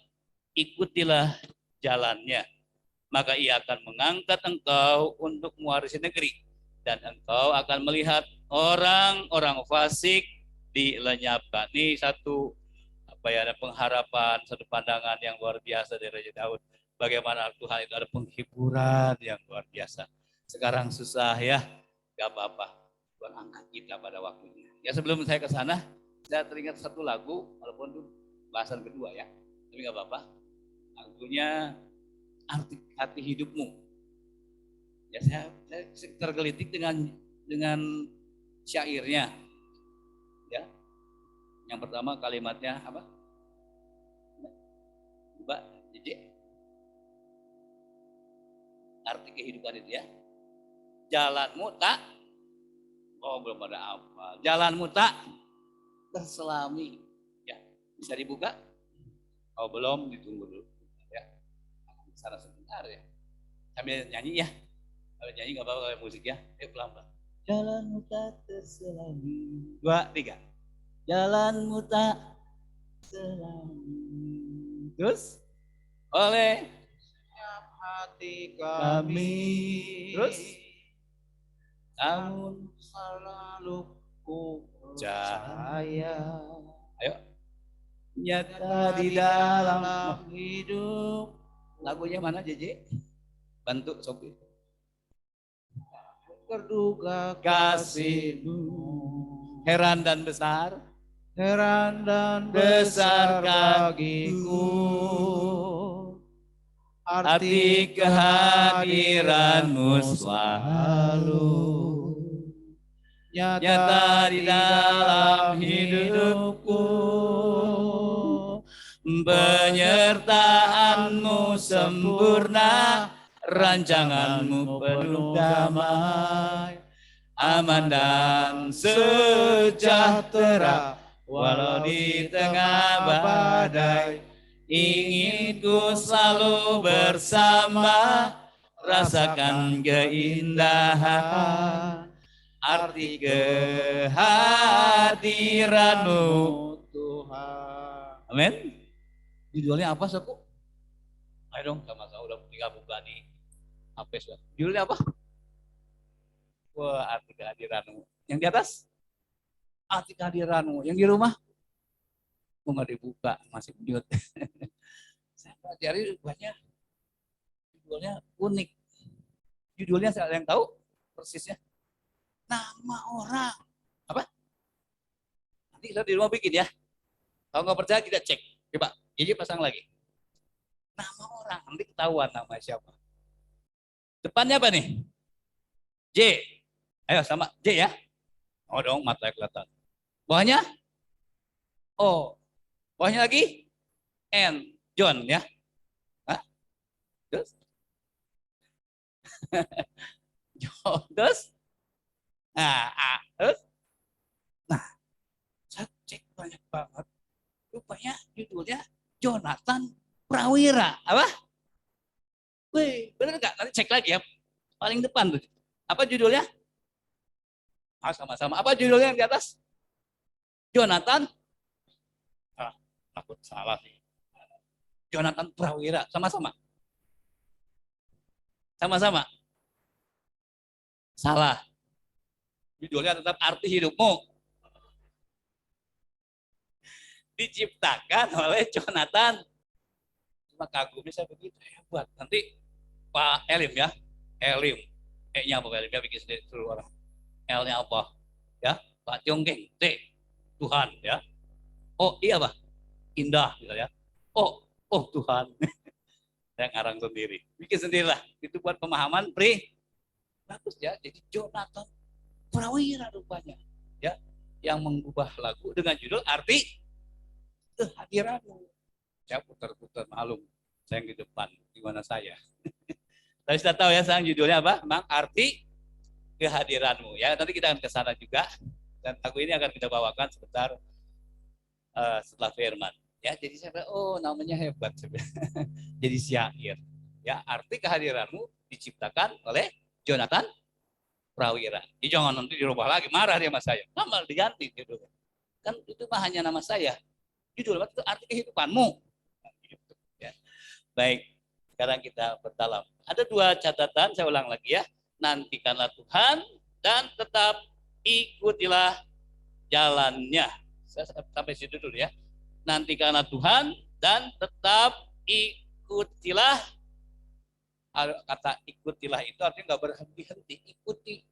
ikutilah jalannya. Maka ia akan mengangkat engkau untuk mewarisi negeri. Dan engkau akan melihat orang-orang fasik dilenyapkan. Ini satu ada pengharapan, satu pandangan yang luar biasa dari Raja Daud. Bagaimana Tuhan itu ada penghiburan yang luar biasa. Sekarang susah ya, gak apa-apa. Tuhan angkat kita pada waktunya. Ya sebelum saya ke sana, saya teringat satu lagu, walaupun itu bahasan kedua ya, tapi gak apa-apa. Lagunya Arti Hidupmu. Ya saya tergelitik dengan syairnya. Ya, yang pertama kalimatnya apa? Coba Jadi arti kehidupan itu ya. Jalanmu tak, oh belum ada apa. Jalanmu tak terselami. Ya, bisa dibuka? Oh belum, ditunggu dulu. Ya, sana sebentar ya. Sambil nyanyi ya. Kalau nyanyi nggak apa-apa kalau musik ya. Pelan-pelan. Jalanmu tak terselami. 2, 3. Jalanmu tak terselami. Terus oleh hati kami. Terus namun selalu ku percaya. percaya Ayo. Nyata di dalam hidup. lagunya mana JJ? Bantu Sopi. Terduga Kasihmu heran dan besar, heran dan besar besar bagiku arti kehadiranmu selalu nyata di dalam hidupku. Penyertaanmu sempurna, rancanganmu penuh damai, aman dan sejahtera. Walau di tengah badai, ingin ku selalu bersama, rasakan keindahan arti kehadiranmu Tuhan. Amin. Judulnya apa Saku? Ayo dong sama-sama udah buka di HP sudah. Judulnya apa? Wah, arti kehadiranmu. Yang di atas? Arti kehadiranmu. Yang di rumah? Kok nggak dibuka, masih mute. Saya pelajari banyak. Judulnya unik. Judulnya saya ada yang tahu persisnya. Nama orang. Apa? Nanti kita di rumah bikin ya. Kalau nggak percaya kita cek. Coba, jadi pasang lagi. Nama orang, nanti ketahuan nama siapa. Depannya apa nih? J. Ayo sama J ya. Oh dong, mata kelihatan. Bawahnya? O. Bawahnya lagi? N. John ya. Hah? Terus? John. Terus? Nah, A. Terus? Nah, saya cek banyak banget. Rupanya judulnya Jonathan Prawira. Apa? Wih, bener gak? Nanti cek lagi ya. Paling depan tuh. Apa judulnya? Ah, sama-sama. Apa judulnya yang di atas? Jonathan. Ah, takut salah sih. Jonathan Prawira. Sama-sama. Sama-sama. Salah. Judulnya tetap arti hidupmu. Diciptakan oleh Jonathan. Cuma kagum bisa begitu hebat. Nanti Pak Elim ya, Elim, E-nya apa Elim ya bikin sendiri seluruh orang. L-nya apa? Ya, Pak Jonggeng, T, Tuhan ya. Oh iya apa? Indah gitu ya. Oh Tuhan. Saya ngarang sendiri, bikin sendirilah. Itu buat pemahaman bagus ya. Jadi Jonathan Prawira rupanya ya, yang mengubah lagu dengan judul arti kehadiranmu. Saya putar-putar malum, saya yang di depan, gimana saya. Tapi sudah tahu ya sekarang judulnya apa? Memang arti kehadiranmu. Ya, nanti kita akan ke sana juga. Dan lagu ini akan kita bawakan sebentar setelah firman. Ya, jadi saya bilang, oh namanya hebat sebenarnya. Jadi syair. Ya, arti kehadiranmu diciptakan oleh Jonathan Prawira. Jadi jangan nanti dirubah lagi, marah dia sama saya. Nama diganti judulnya. Kan itu mah hanya nama saya. Judul itu arti kehidupanmu. Ya. Baik, sekarang kita berdalam. Ada 2 catatan, saya ulang lagi ya. Nantikanlah Tuhan dan tetap ikutilah jalannya. Saya sampai situ dulu ya. Nantikanlah Tuhan dan tetap ikutilah. Kata ikutilah itu artinya nggak berhenti-henti. Ikuti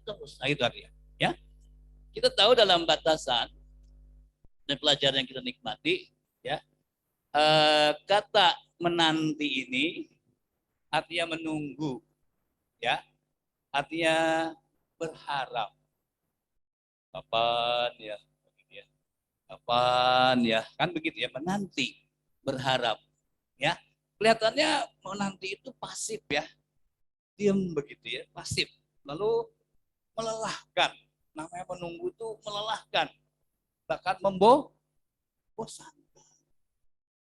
terus. Nah itu artinya. Ya. Kita tahu dalam batasan dan pelajaran yang kita nikmati, ya, kata menanti ini artinya menunggu, ya, artinya berharap. Kapan ya, kan begitu ya, menanti berharap. Ya, kelihatannya menanti itu pasif ya, diam begitu ya, pasif. Lalu melelahkan. Namanya menunggu itu melelahkan, bahkan membosankan.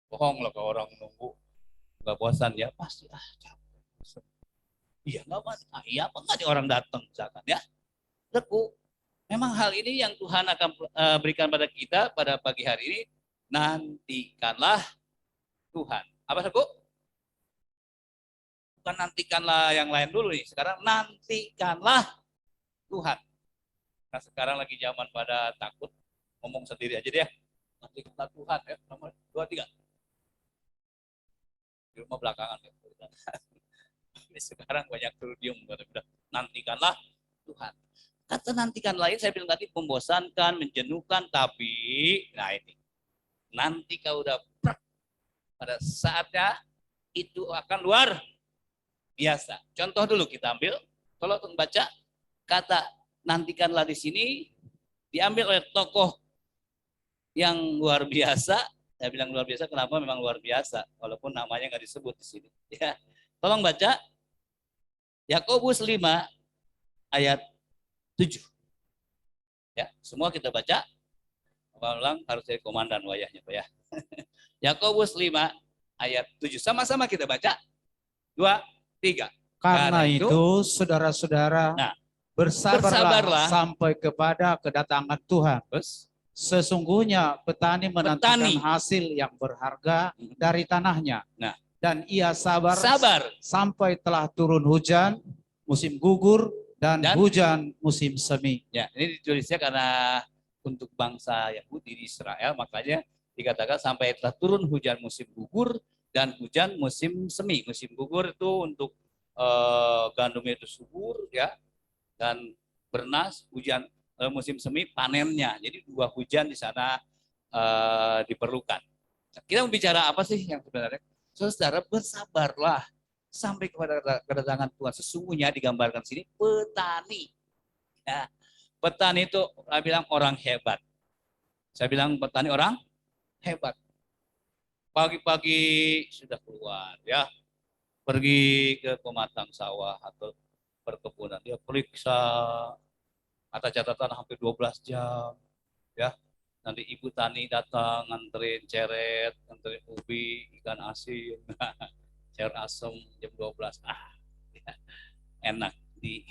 Bohong lah kalau orang menunggu nggak bosan ya, pasti capek. Iya nggak bosan. Iya apa nggak nih orang datang misalkan ya. Teguh. Memang hal ini yang Tuhan akan berikan pada kita pada pagi hari ini. Nantikanlah Tuhan. Apa Sabu? Bukan nantikanlah yang lain dulu nih. Sekarang nantikanlah Tuhan. Nah sekarang lagi zaman pada takut, ngomong sendiri aja deh. Nantikanlah Tuhan ya. Nomor 2, 3. Di rumah belakangan ya. Ini sekarang banyak studium. Nantikanlah Tuhan. Kata nantikan lain saya bilang tadi membosankan, menjenuhkan, tapi nah ini nanti kau udah pada saatnya itu akan luar biasa. Contoh dulu kita ambil, kalau membaca kata nantikanlah di sini diambil oleh tokoh yang luar biasa. Saya bilang luar biasa, kenapa? Memang luar biasa, walaupun namanya nggak disebut di sini. Ya, tolong baca Yakobus 5 ayat 7. Ya, semua kita baca. Ulang harus jadi komandan wayahnya, Pak ya. Yakobus 5 ayat 7. Sama-sama kita baca. 2, 3. Karena itu saudara-saudara, nah, bersabarlah sampai kepada kedatangan Tuhan. Terus, sesungguhnya petani menantikan hasil yang berharga dari tanahnya. Nah, dan ia sabar sampai telah turun hujan, musim gugur, dan hujan musim semi. Ya, ini ditulisnya karena untuk bangsa Yahudi di Israel, makanya dikatakan sampai telah turun hujan musim gugur dan hujan musim semi. Musim gugur itu untuk gandumnya itu subur ya, dan bernas. Hujan musim semi panennya. Jadi 2 hujan di sana diperlukan. Kita bicara apa sih yang sebenarnya? Saudara, bersabarlah sampai kepada kedatangan Tuhan. Sesungguhnya digambarkan sini petani. Ya, petani itu saya bilang orang hebat. Saya bilang petani orang hebat. Pagi-pagi sudah keluar ya, pergi ke pematang sawah atau perkebunan. Dia periksa, kata catatan hampir 12 jam. Ya, nanti ibu tani datang nganterin ceret, nganterin ubi, ikan asin. Sayur asem jam 12. Ya, enak di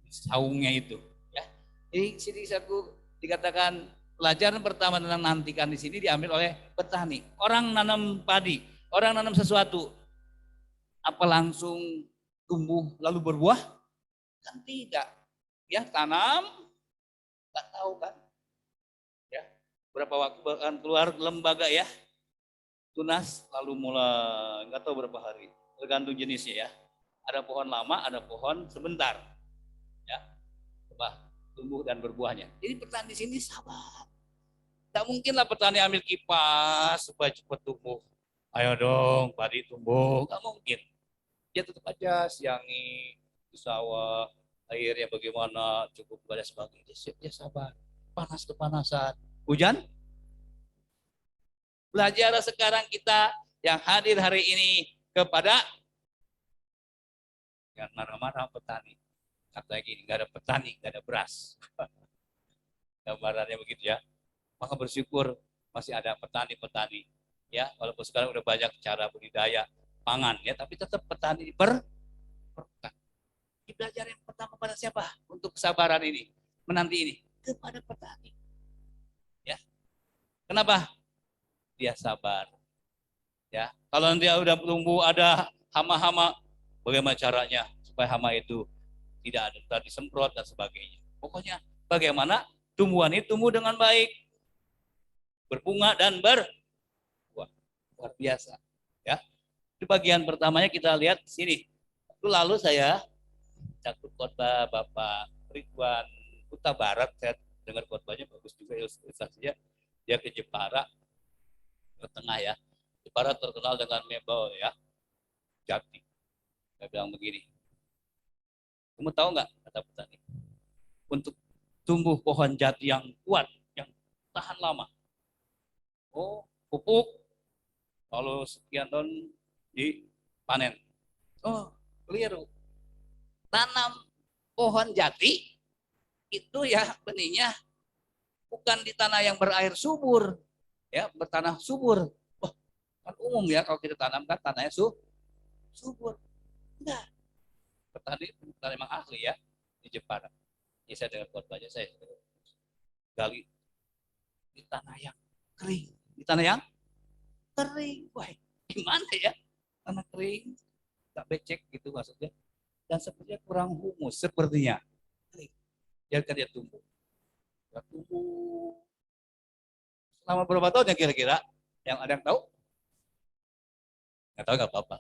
saungnya itu ya. Jadi sini satu dikatakan pelajaran pertama tentang nantikan di sini diambil oleh petani. Orang nanam padi, orang nanam sesuatu, apa langsung tumbuh lalu berbuah? Kan tidak. Ya, tanam nggak tahu kan. Ya, berapa waktu akan keluar lembaga ya. Tunas lalu mulai nggak tahu berapa hari, tergantung jenisnya ya. Ada pohon lama, ada pohon sebentar, ya, tumbuh dan berbuahnya. Jadi petani di sini sabar. Tak mungkinlah petani ambil kipas supaya cepat tumbuh. Ayo dong, padi tumbuh, nggak mungkin. Dia tetap aja siangi di sawah, airnya bagaimana, cukup pada sebagainya. Dia sabar, panas kepanasan, hujan. Belajar sekarang kita yang hadir hari ini kepada yang marah-marah petani. Kata gini, nggak ada petani, nggak ada beras. Gambarannya begitu ya. Maka bersyukur masih ada petani-petani. Ya, walaupun sekarang udah banyak cara budidaya pangan ya, tapi tetap petani diperlukan. Belajar yang pertama pada siapa? Untuk kesabaran ini, menanti ini kepada petani. Ya. Kenapa? Dia sabar. Ya, kalau dia udah tumbuh ada hama-hama, bagaimana caranya supaya hama itu tidak ada disemprot dan sebagainya. Pokoknya bagaimana tumbuhan itu tumbuh dengan baik, berbunga dan berbuah. Luar biasa. Ya. Di bagian pertamanya kita lihat di sini. Lalu saya catat khotbah Bapak Ridwan Huta Barat, saya dengar khotbahnya bagus juga ilustrasinya. Dia ke Jepara, ke tengah ya. Jepara terkenal dengan mebel ya, jati. Saya bilang begini, kamu tahu nggak kata petani, untuk tumbuh pohon jati yang kuat, yang tahan lama, oh pupuk, lalu sekian tahun dipanen. Oh, keliru. Tanam pohon jati itu ya benihnya bukan di tanah yang berair subur, ya bertanah subur. Oh, kan umum ya kalau kita tanamkan tanahnya subur. Enggak. Petani memang ahli ya di Jepara. Ini saya dengar khotbahnya saya gali di tanah yang kering, di tanah yang kering. Wah, gimana ya? Tanah kering, tak becek gitu maksudnya. Dan sepertinya kurang humus sepertinya. Biarkan dia tumbuh. Dia tumbuh. Selama berapa tahun ya kira-kira? Yang ada yang tahu? Nggak tahu nggak apa-apa.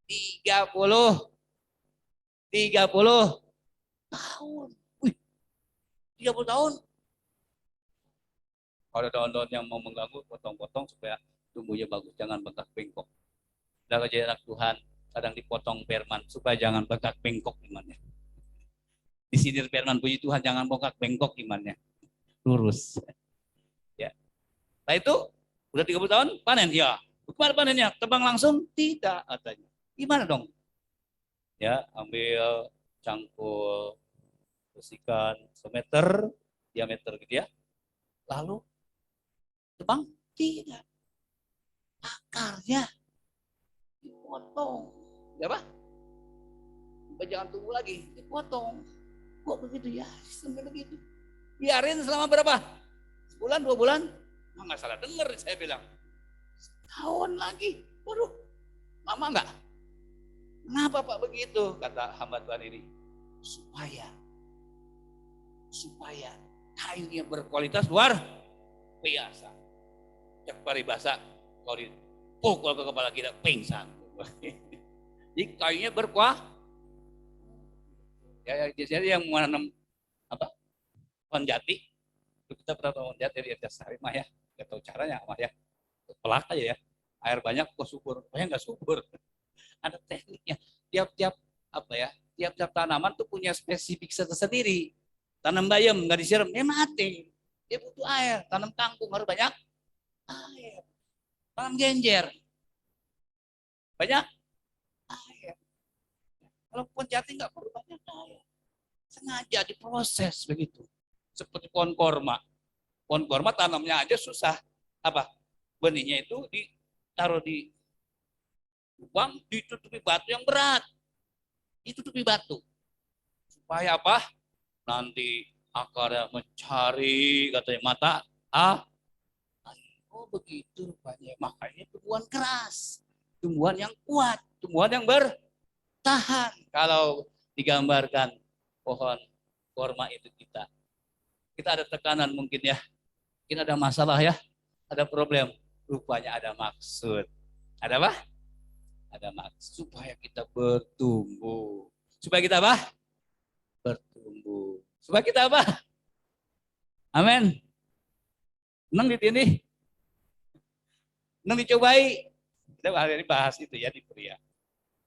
30 tahun. Wih, 30 tahun. Kalau ada daun-daun yang mau mengganggu, potong-potong supaya tumbuhnya bagus. Jangan bengkak bengkok. Dan jadi anak Tuhan, kadang dipotong firman supaya jangan bengkak bengkok imannya. Disinir firman, puji Tuhan, jangan bengkak bengkok imannya. Lurus. Ya. Nah itu, udah 30 tahun, panen. Ya. Gimana panennya? Tebang langsung? Tidak, katanya. Gimana dong? Ya, ambil cangkul, bersihkan semeter, diameter gitu ya. Lalu tebang? Tidak. Akarnya dipotong. Ya apa? Jangan tumbuh lagi, dipotong. Kok begitu ya? Sampai begitu. Biarin selama berapa? Sebulan, 2 bulan? Nggak salah dengar saya bilang. Setahun lagi. Waduh, lama nggak? Kenapa Pak begitu? Kata hamba Tuhan ini. Supaya kayunya berkualitas luar biasa. Cek paribasa, kalau dipukul ke kepala kita pingsan. Jadi kayunya berkualitas. Ya, jadi yang menanam apa? Pohon jati. Kita pernah pohon jati di atas sari mah ya. Nggak tahu caranya mah ya. Pelak aja ya. Air banyak kok subur. Pokoknya nggak subur. Ada tekniknya. Tiap tanaman tuh punya spesifik tersendiri. Tanam bayam nggak disiram, dia mati. Dia butuh air. Tanam kangkung harus banyak air. Tanam genjer banyak air. Kalau pohon jati nggak perlu banyak air. Sengaja diproses begitu. Seperti pohon korma. Pohon korma tanamnya aja susah. Apa? Benihnya itu ditaruh di lubang, ditutupi batu yang berat. Ditutupi batu. Supaya apa? Nanti akarnya mencari katanya mata. Oh begitu rupanya. Makanya tumbuhan keras. Tumbuhan yang kuat. Tumbuhan yang bertahan. Kalau digambarkan pohon korma itu kita ada tekanan mungkin ya. Mungkin ada masalah ya. Ada problem. Rupanya ada maksud. Ada apa? Ada maksud supaya kita bertumbuh. Supaya kita apa? Bertumbuh. Supaya kita apa? Amin. Senang di sini. Senang dicobai. Kita hari ini bahas itu ya di pria.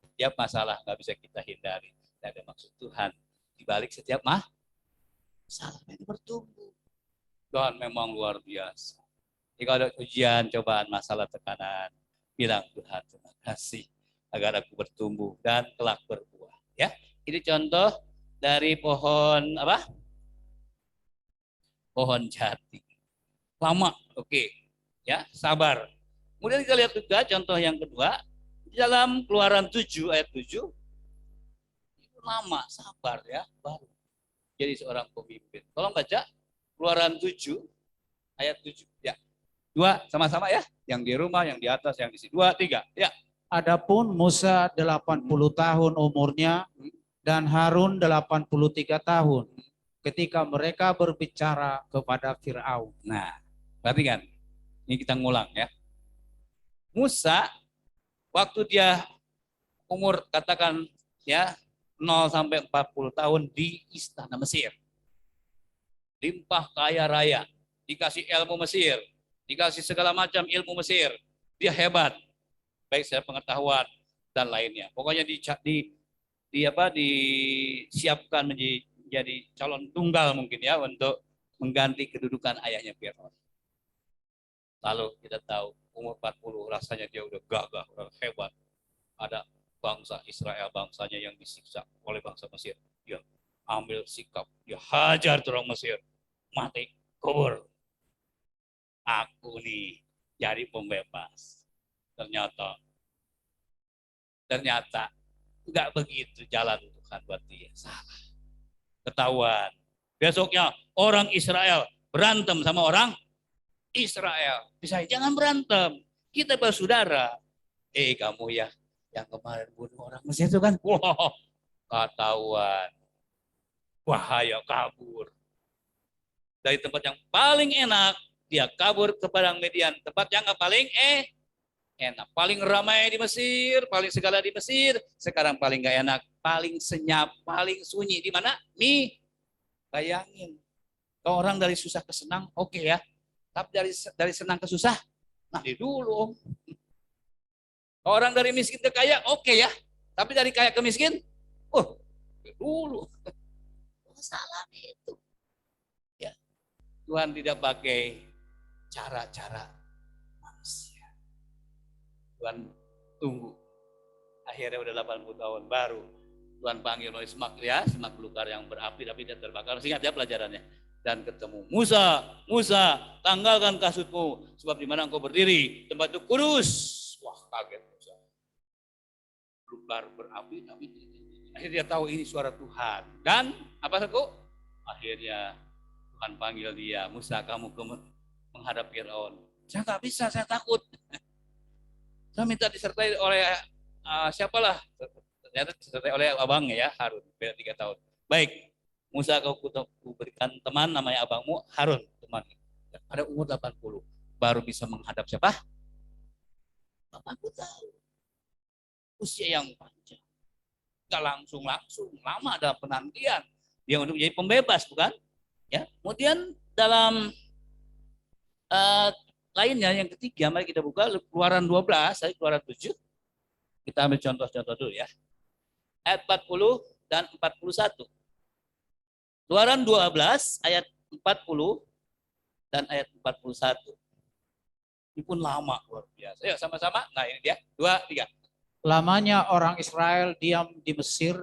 Setiap masalah nggak bisa kita hindari. Dan ada maksud Tuhan di balik setiap masalah itu bertumbuh. Tuhan memang luar biasa. Jika ada ujian, cobaan, masalah, tekanan, bilang Tuhan terima kasih agar aku bertumbuh dan kelak berbuah. Ya, ini contoh dari pohon apa? Pohon jati. Lama, oke. Ya, sabar. Kemudian kita lihat juga contoh yang kedua di dalam Keluaran 7 ayat 7. Itu lama, sabar ya, baru jadi seorang pemimpin. Tolong baca Keluaran 7 ayat 7. Ya. 2 sama-sama ya, yang di rumah, yang di atas, yang di sini. 2, 3, ya. Adapun Musa 80 tahun umurnya dan Harun 83 tahun ketika mereka berbicara kepada Firaun. Nah, perhatikan. Ini kita ngulang ya. Musa waktu dia umur katakan ya 0 sampai 40 tahun di istana Mesir. Limpah kaya raya, dikasih ilmu Mesir, dikasih segala macam ilmu Mesir. Dia hebat. Baik secara pengetahuan dan lainnya. Pokoknya disiapkan menjadi calon tunggal mungkin ya untuk mengganti kedudukan ayahnya Firaun. Lalu kita tahu umur 40 rasanya dia udah gagah, udah hebat. Ada bangsa Israel, bangsanya yang disiksa oleh bangsa Mesir. Dia ambil sikap, dia hajar orang Mesir, mati, kubur. Aku nih jadi pembebas. Ternyata nggak begitu jalan Tuhan buat dia. Salah. Ketahuan. Besoknya orang Israel berantem sama orang Israel. Bisa jangan berantem. Kita bersaudara. Kamu ya yang kemarin bunuh orang Mesir itu kan. Wah, ketahuan. Bahaya, kabur. Dari tempat yang paling enak, dia kabur ke padang Median. Tempat yang paling enak. Paling ramai di Mesir, paling segala di Mesir. Sekarang paling gak enak, paling senyap, paling sunyi. Di mana? Bayangin. Kalau orang dari susah ke senang, oke ya. Tapi dari senang ke susah, nanti dulu. Kalau orang dari miskin ke kaya, oke ya. Tapi dari kaya ke miskin, dulu. Salah itu. Ya. Tuhan tidak pakai cara-cara manusia. Tuhan tunggu. Akhirnya udah 80 tahun baru. Tuhan panggil oleh semak belukar yang berapi-api dan terbakar. Ingat ya pelajarannya. Dan ketemu Musa, tanggalkan kasutmu, sebab di mana engkau berdiri, tempat itu kudus. Wah, kaget Musa. Belukar berapi, tapi akhirnya dia tahu ini suara Tuhan. Dan apa saku? Akhirnya Tuhan panggil dia, Musa, kamu menghadap Firaun. Saya nggak bisa, saya takut. Saya minta disertai oleh siapalah? Ternyata disertai oleh abangnya ya, Harun, beda 3 tahun. Baik. Musa, kau berikan teman namanya abangmu Harun, teman. Pada umur 80 baru bisa menghadap siapa? 80 tahun. Usia yang panjang. Enggak langsung, lama ada penantian. Dia untuk menjadi pembebas, bukan? Ya. Kemudian dalam lainnya yang ketiga, mari kita buka Keluaran 12, Keluaran 7. Kita ambil contoh-contoh dulu ya. Ayat 40 dan 41. Keluaran 12 ayat 40 dan ayat 41. Ini pun lama luar biasa. Ayo sama-sama. Nah ini dia. 2, 3. Lamanya orang Israel diam di Mesir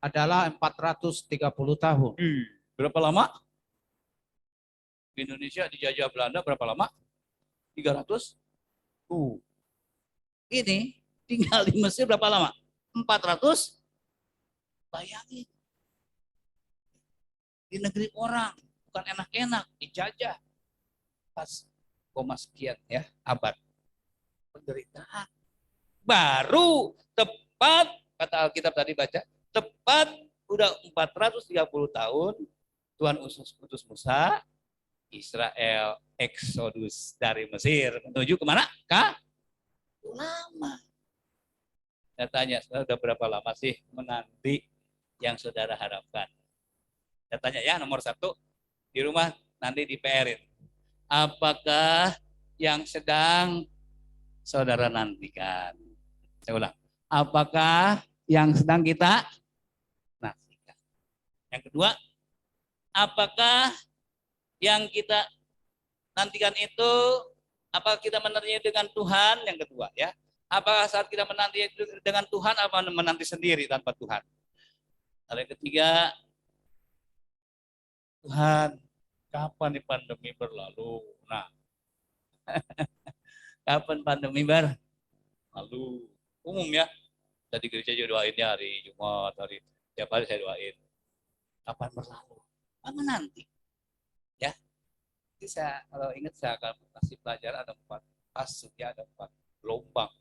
adalah 430 tahun. Berapa lama? Di Indonesia dijajah Belanda berapa lama? 300. Ini tinggal di Mesir berapa lama? 400. Bayangin. Di negeri orang, bukan enak-enak, dijajah. Pas sekian ya, abad. Penderitaan. Baru tepat, kata Alkitab tadi baca, tepat udah 430 tahun, Tuhan utus Musa, Israel eksodus dari Mesir. Menuju kemana? Lama. Saya tanya, sudah berapa lama sih menanti yang saudara harapkan? Saya tanya ya, nomor 1, di rumah nanti di PR-in. Apakah yang sedang saudara nantikan? Saya ulang. Apakah yang sedang kita nantikan? Yang kedua, apakah yang kita nantikan itu, apakah kita menantinya dengan Tuhan? Yang kedua ya. Apakah saat kita menanti dengan Tuhan, apa menanti sendiri tanpa Tuhan? Lalu yang ketiga, Tuhan, kapan nih pandemi berlalu? Nah, kapan pandemi berlalu? Umum ya. Tadi gereja juga doainnya hari Jumat, hari tiap hari saya doain. Kapan berlalu? Apa nanti? Ya. Jadi saya kalau ingat saya akan kasih pelajaran ada 4 fase, ya ada 4 gelombang.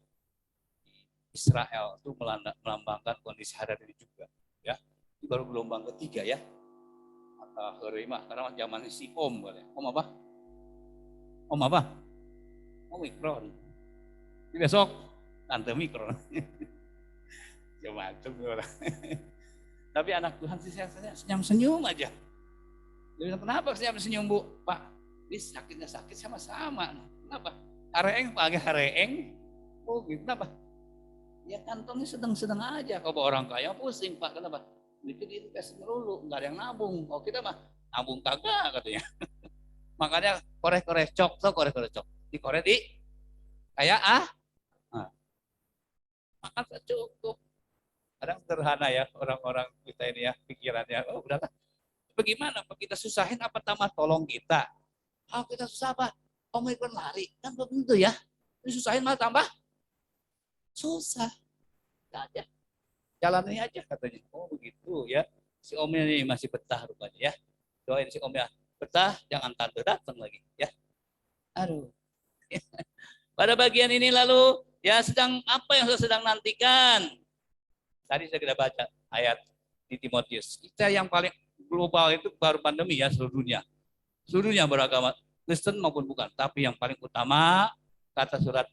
Israel itu melambangkan kondisi hari ini juga. Ya. Ini baru gelombang ketiga ya. Herimah, karena zaman si Om boleh. Om apa? Omikron. Ini besok Tante Mikron. Ya macam orang. Tapi anak Tuhan sih saya senyum-senyum aja. Dia bilang, kenapa senyum-senyum Bu? Pak, ini sakitnya sakit sama-sama. Kenapa? Hareeng, Pak, agak hareeng. Oh gitu, kenapa? Ya kantongnya sedang-sedang aja. Kalau orang kaya pusing Pak, kenapa? Dikit invest melulu, nggak ada yang nabung. Oh kita mah nabung kagak katanya. Makanya korek-korek cok. Dikorek di kayak makan cukup. Kadang sederhana ya orang-orang kita ini ya pikirannya. Oh udahlah. Bagaimana? Apa kita susahin apa tambah tolong kita? Kalau kita susah apa? Omikron lari kan belum tentu ya. Disusahin malah tambah susah. Gak aja. Jalani aja katanya. Oh begitu ya. Si omnya ini masih betah rupanya ya. Doain si omnya betah, jangan tante datang lagi ya. Aduh. Pada bagian ini lalu ya sedang apa yang sedang nantikan? Tadi saya sudah baca ayat di Timotius. Kita yang paling global itu baru pandemi ya seluruh dunia. Seluruh dunia beragama Kristen maupun bukan. Tapi yang paling utama kata surat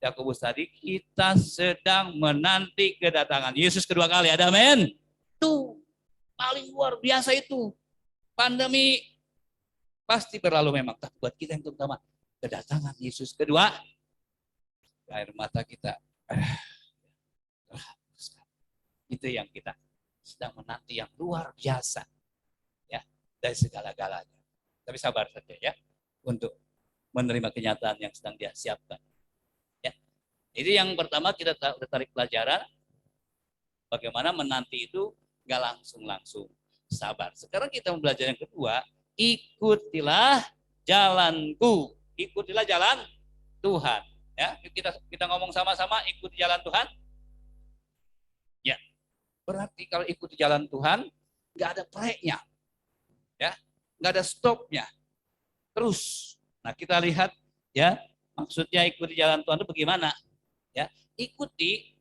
Yakobus tadi, kita sedang menanti kedatangan Yesus kedua kali. Ada amin? Itu paling luar biasa itu. Pandemi pasti berlalu memang. Tapi buat kita yang terutama kedatangan Yesus kedua, air mata kita itu yang kita sedang menanti yang luar biasa ya dari segala-galanya. Tapi sabar saja ya untuk menerima kenyataan yang sedang dia siapkan. Ya. Jadi yang pertama kita tarik pelajaran bagaimana menanti itu nggak langsung sabar. Sekarang kita belajar yang kedua, ikutilah jalanku, ikutilah jalan Tuhan. Ya, kita ngomong sama-sama ikuti jalan Tuhan. Ya, berarti kalau ikuti jalan Tuhan nggak ada breaknya, ya, nggak ada stopnya, terus. Nah kita lihat ya maksudnya ikuti jalan Tuhan itu bagaimana? Ya, ikuti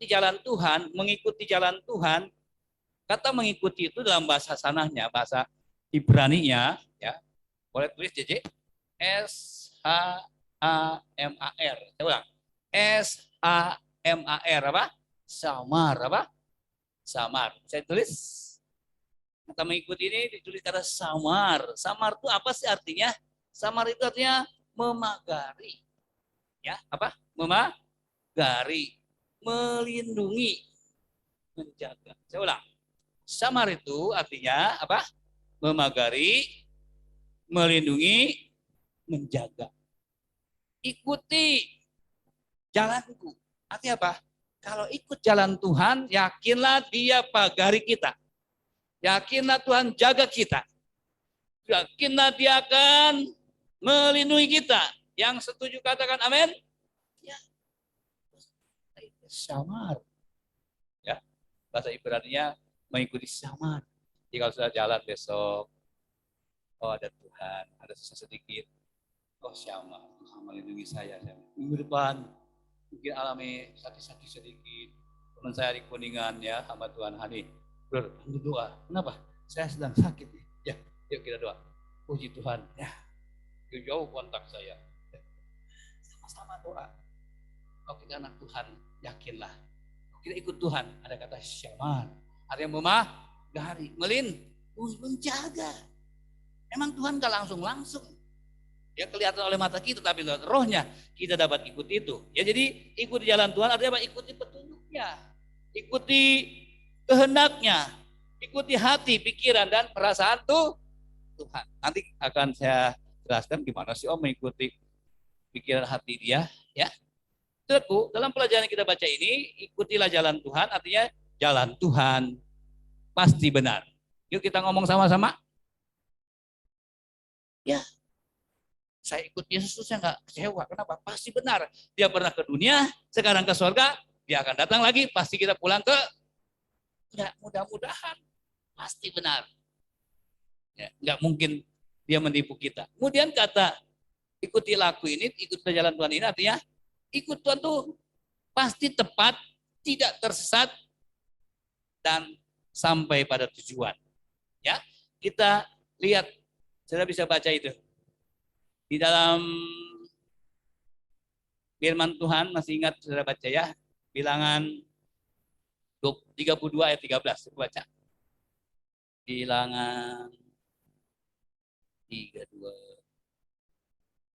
jalan Tuhan, mengikuti jalan Tuhan. Kata mengikuti itu dalam bahasa sanahnya, bahasa Ibrani-nya, ya, boleh tulis JJ, S-H-A-M-A-R. Saya ulang, S-A-M-A-R apa? Samar apa? Samar. Saya tulis. Kata mengikuti ini ditulis kata samar. Samar itu apa sih artinya? Samar itu artinya memagari. Ya, apa? Memagari, melindungi, menjaga. Saya ulang. Samar itu artinya apa? Memagari, melindungi, menjaga. Ikuti jalanku. Artinya apa? Kalau ikut jalan Tuhan, yakinlah dia pagari kita. Yakinlah Tuhan jaga kita. Yakinlah dia akan melindungi kita. Yang setuju katakan amin. Ya. Samar. Ya. Bahasa Ibrani-nya mengikuti samar. Jadi kalau sudah jalan besok, oh ada Tuhan, ada susah sedikit. Oh samar, Tuhan melindungi saya. Minggu depan mungkin alami sakit-sakit sedikit. Teman saya di Kuningan ya, hamba Tuhan Hani. Berdoa. Kenapa? Saya sedang sakit nih. Ya, yuk kita doa. Puji Tuhan. Ya, jauh kontak saya. Sama-sama doa. Kalau kita anak Tuhan, yakinlah. Kalau kita ikut Tuhan, ada kata syamar. Ada yang memagari, menjaga. Memang Tuhan gak langsung. Ya kelihatan oleh mata kita, tapi rohnya kita dapat ikuti itu. Ya jadi ikuti jalan Tuhan artinya apa? Ikuti petunjuknya. Ikuti kehendaknya. Ikuti hati, pikiran, dan perasaan Tuhan. Nanti akan saya jelaskan gimana sih mengikuti pikiran hati dia. Ya. Saudaraku, dalam pelajaran yang kita baca ini, ikutilah jalan Tuhan artinya jalan Tuhan pasti benar. Yuk kita ngomong sama-sama. Ya. Saya ikut Yesus, saya nggak kecewa. Kenapa? Pasti benar. Dia pernah ke dunia, sekarang ke surga, dia akan datang lagi, pasti kita pulang ke, ya, mudah-mudahan pasti benar. Ya, nggak mungkin dia menipu kita. Kemudian kata ikuti laku ini, ikut jalan Tuhan ini artinya ikut Tuhan tuh pasti tepat, tidak tersesat, dan sampai pada tujuan. Ya, kita lihat, saudara bisa baca itu. Di dalam firman Tuhan, masih ingat saudara baca ya, Bilangan 32 ayat 13, saya baca. Bilangan 32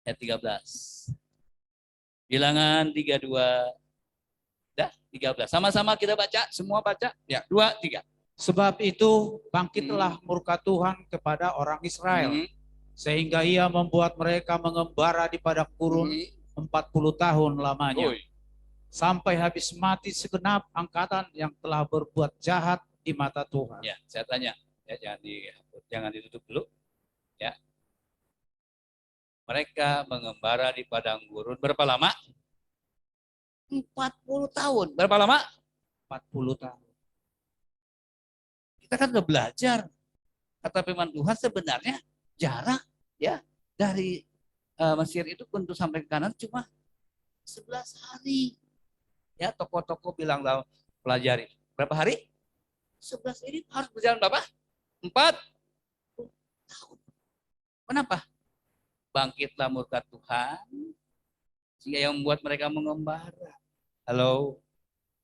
ayat 13. Bilangan 32 dah 13. Sama-sama kita baca, semua baca. Ya, 2, 3. Sebab itu bangkitlah murka Tuhan kepada orang Israel Sehingga ia membuat mereka mengembara di padang gurun 40 tahun lamanya. Sampai habis mati segenap angkatan yang telah berbuat jahat di mata Tuhan. Ya, saya tanya, ya, jangan ditutup dulu. Ya. Mereka mengembara di padang gurun berapa lama? 40 tahun. Berapa lama? 40 tahun. Kita kan udah belajar. Kata firman Tuhan sebenarnya jarak ya dari Mesir itu untuk sampai ke Kanan cuma 11 hari. Ya, toko-toko bilang tahu pelajari. Berapa hari? 11 ini harus berjalan berapa? 4 tahun. Kenapa? Bangkitlah murka Tuhan sehingga yang membuat mereka mengembara. Halo,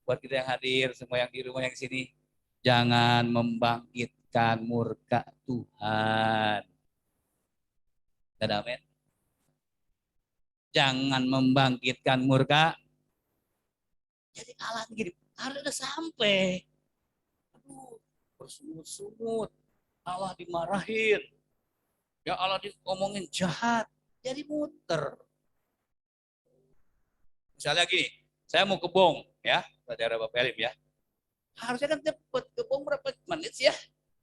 buat kita yang hadir, semua yang di rumah yang sini, jangan membangkitkan murka Tuhan. Dan amin. Jangan membangkitkan murka. Jadi Allah gini, harus udah sampai. Aduh, bersungut-sungut. Allah dimarahin. Ya Allah diomongin jahat. Jadi muter. Misalnya gini, saya mau kebong ya, saudara Bapak Elim ya. Harusnya kan cepet, kebong berapa menit sih ya.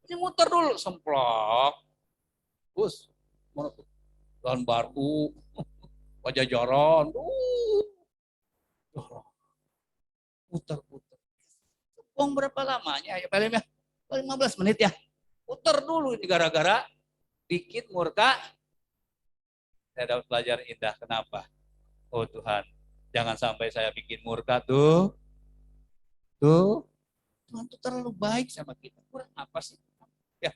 Ini muter dulu, semplok. Bus, mana tuh? Lahan baru, Pajajaran. Putar-putar. Kebong berapa lamanya ya Pak Elim ya? 15 menit ya. Putar dulu ini gara-gara dikit murka. Saya dapat pelajaran indah. Kenapa? Oh Tuhan, jangan sampai saya bikin murka tuh. Tuhan tuh terlalu baik sama kita. Kurang apa sih? Ya.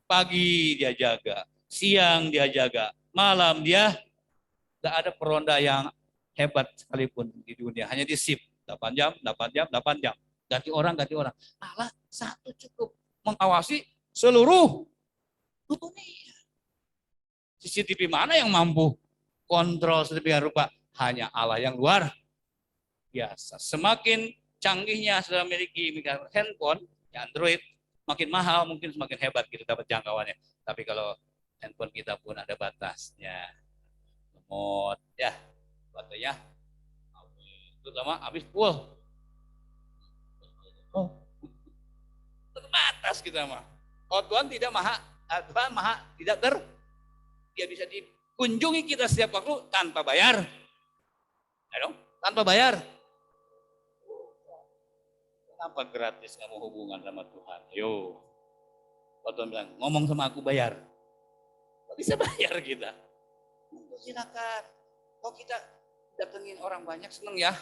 Pagi dia jaga, siang dia jaga, malam dia gak ada peronda yang hebat sekalipun di dunia. Hanya di shift 8 jam, 8 jam, 8 jam. Ganti orang. Allah satu cukup mengawasi seluruh dunia. CCTV mana yang mampu kontrol sedemikian rupa? Hanya Allah yang luar biasa. Semakin canggihnya sudah memiliki handphone, ya Android, makin mahal mungkin semakin hebat kita dapat jangkauannya. Tapi kalau handphone kita pun ada batasnya. Lemot, ya, baterainya terutama habis full. Oh, terbatas kita mah. Oh Tuhan tidak Tuhan tidak dia bisa dikunjungi kita setiap waktu tanpa bayar. Ya dong, tanpa bayar. Kenapa gratis kamu hubungan sama Tuhan? Yo, kalau Tuhan bilang ngomong sama aku bayar, kok bisa bayar kita? Silakan. Kok kita datengin orang banyak seneng ya?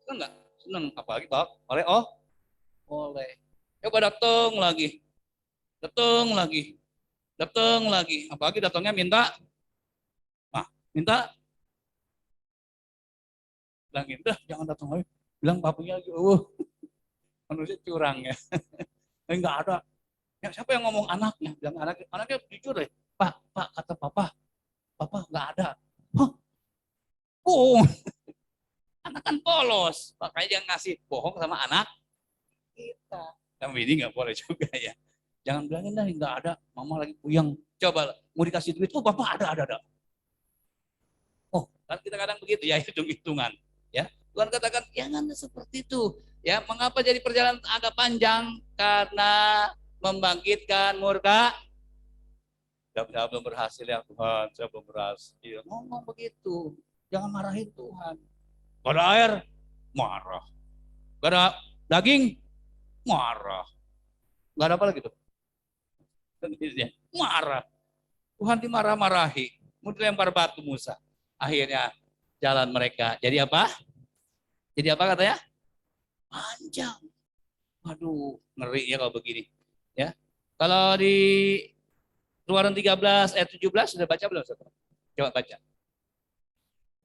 Seneng nggak? Seneng. Apalagi Pak? Boleh? Oh, boleh. Coba datang lagi. Apalagi datangnya minta. Nah, minta. Bilangin, dah jangan datang lagi. Bilang papunya lagi. Manusia curang ya. Enggak ada. Ya, siapa yang ngomong anaknya? Bilang anaknya jujur deh. Pak, kata papa nggak ada. Hah? Oh, anak kan polos, makanya jangan ngasih bohong sama anak kita. Tapi ini nggak boleh juga ya. Jangan bilangin dah nggak ada, mama lagi puyeng. Coba mau dikasih duit, oh bapak ada. Oh, kan kita kadang begitu ya, hitung-hitungan. Ya, Tuhan katakan jangan seperti itu. Ya, mengapa jadi perjalanan agak panjang? Karena membangkitkan murka. Saya belum berhasil ya Tuhan, saya belum berhasil. Ngomong begitu, jangan marahin Tuhan. Gak ada air, marah. Gak ada daging, marah. Gak ada apa lagi tuh? Marah. Tuhan dimarah-marahi, mau dilempar batu Musa. Akhirnya jalan mereka. Jadi apa? Jadi apa katanya? Panjang. Aduh, ngeri ya kalau begini. Ya, kalau di Keluaran 13 ayat 17 sudah baca belum? Coba baca.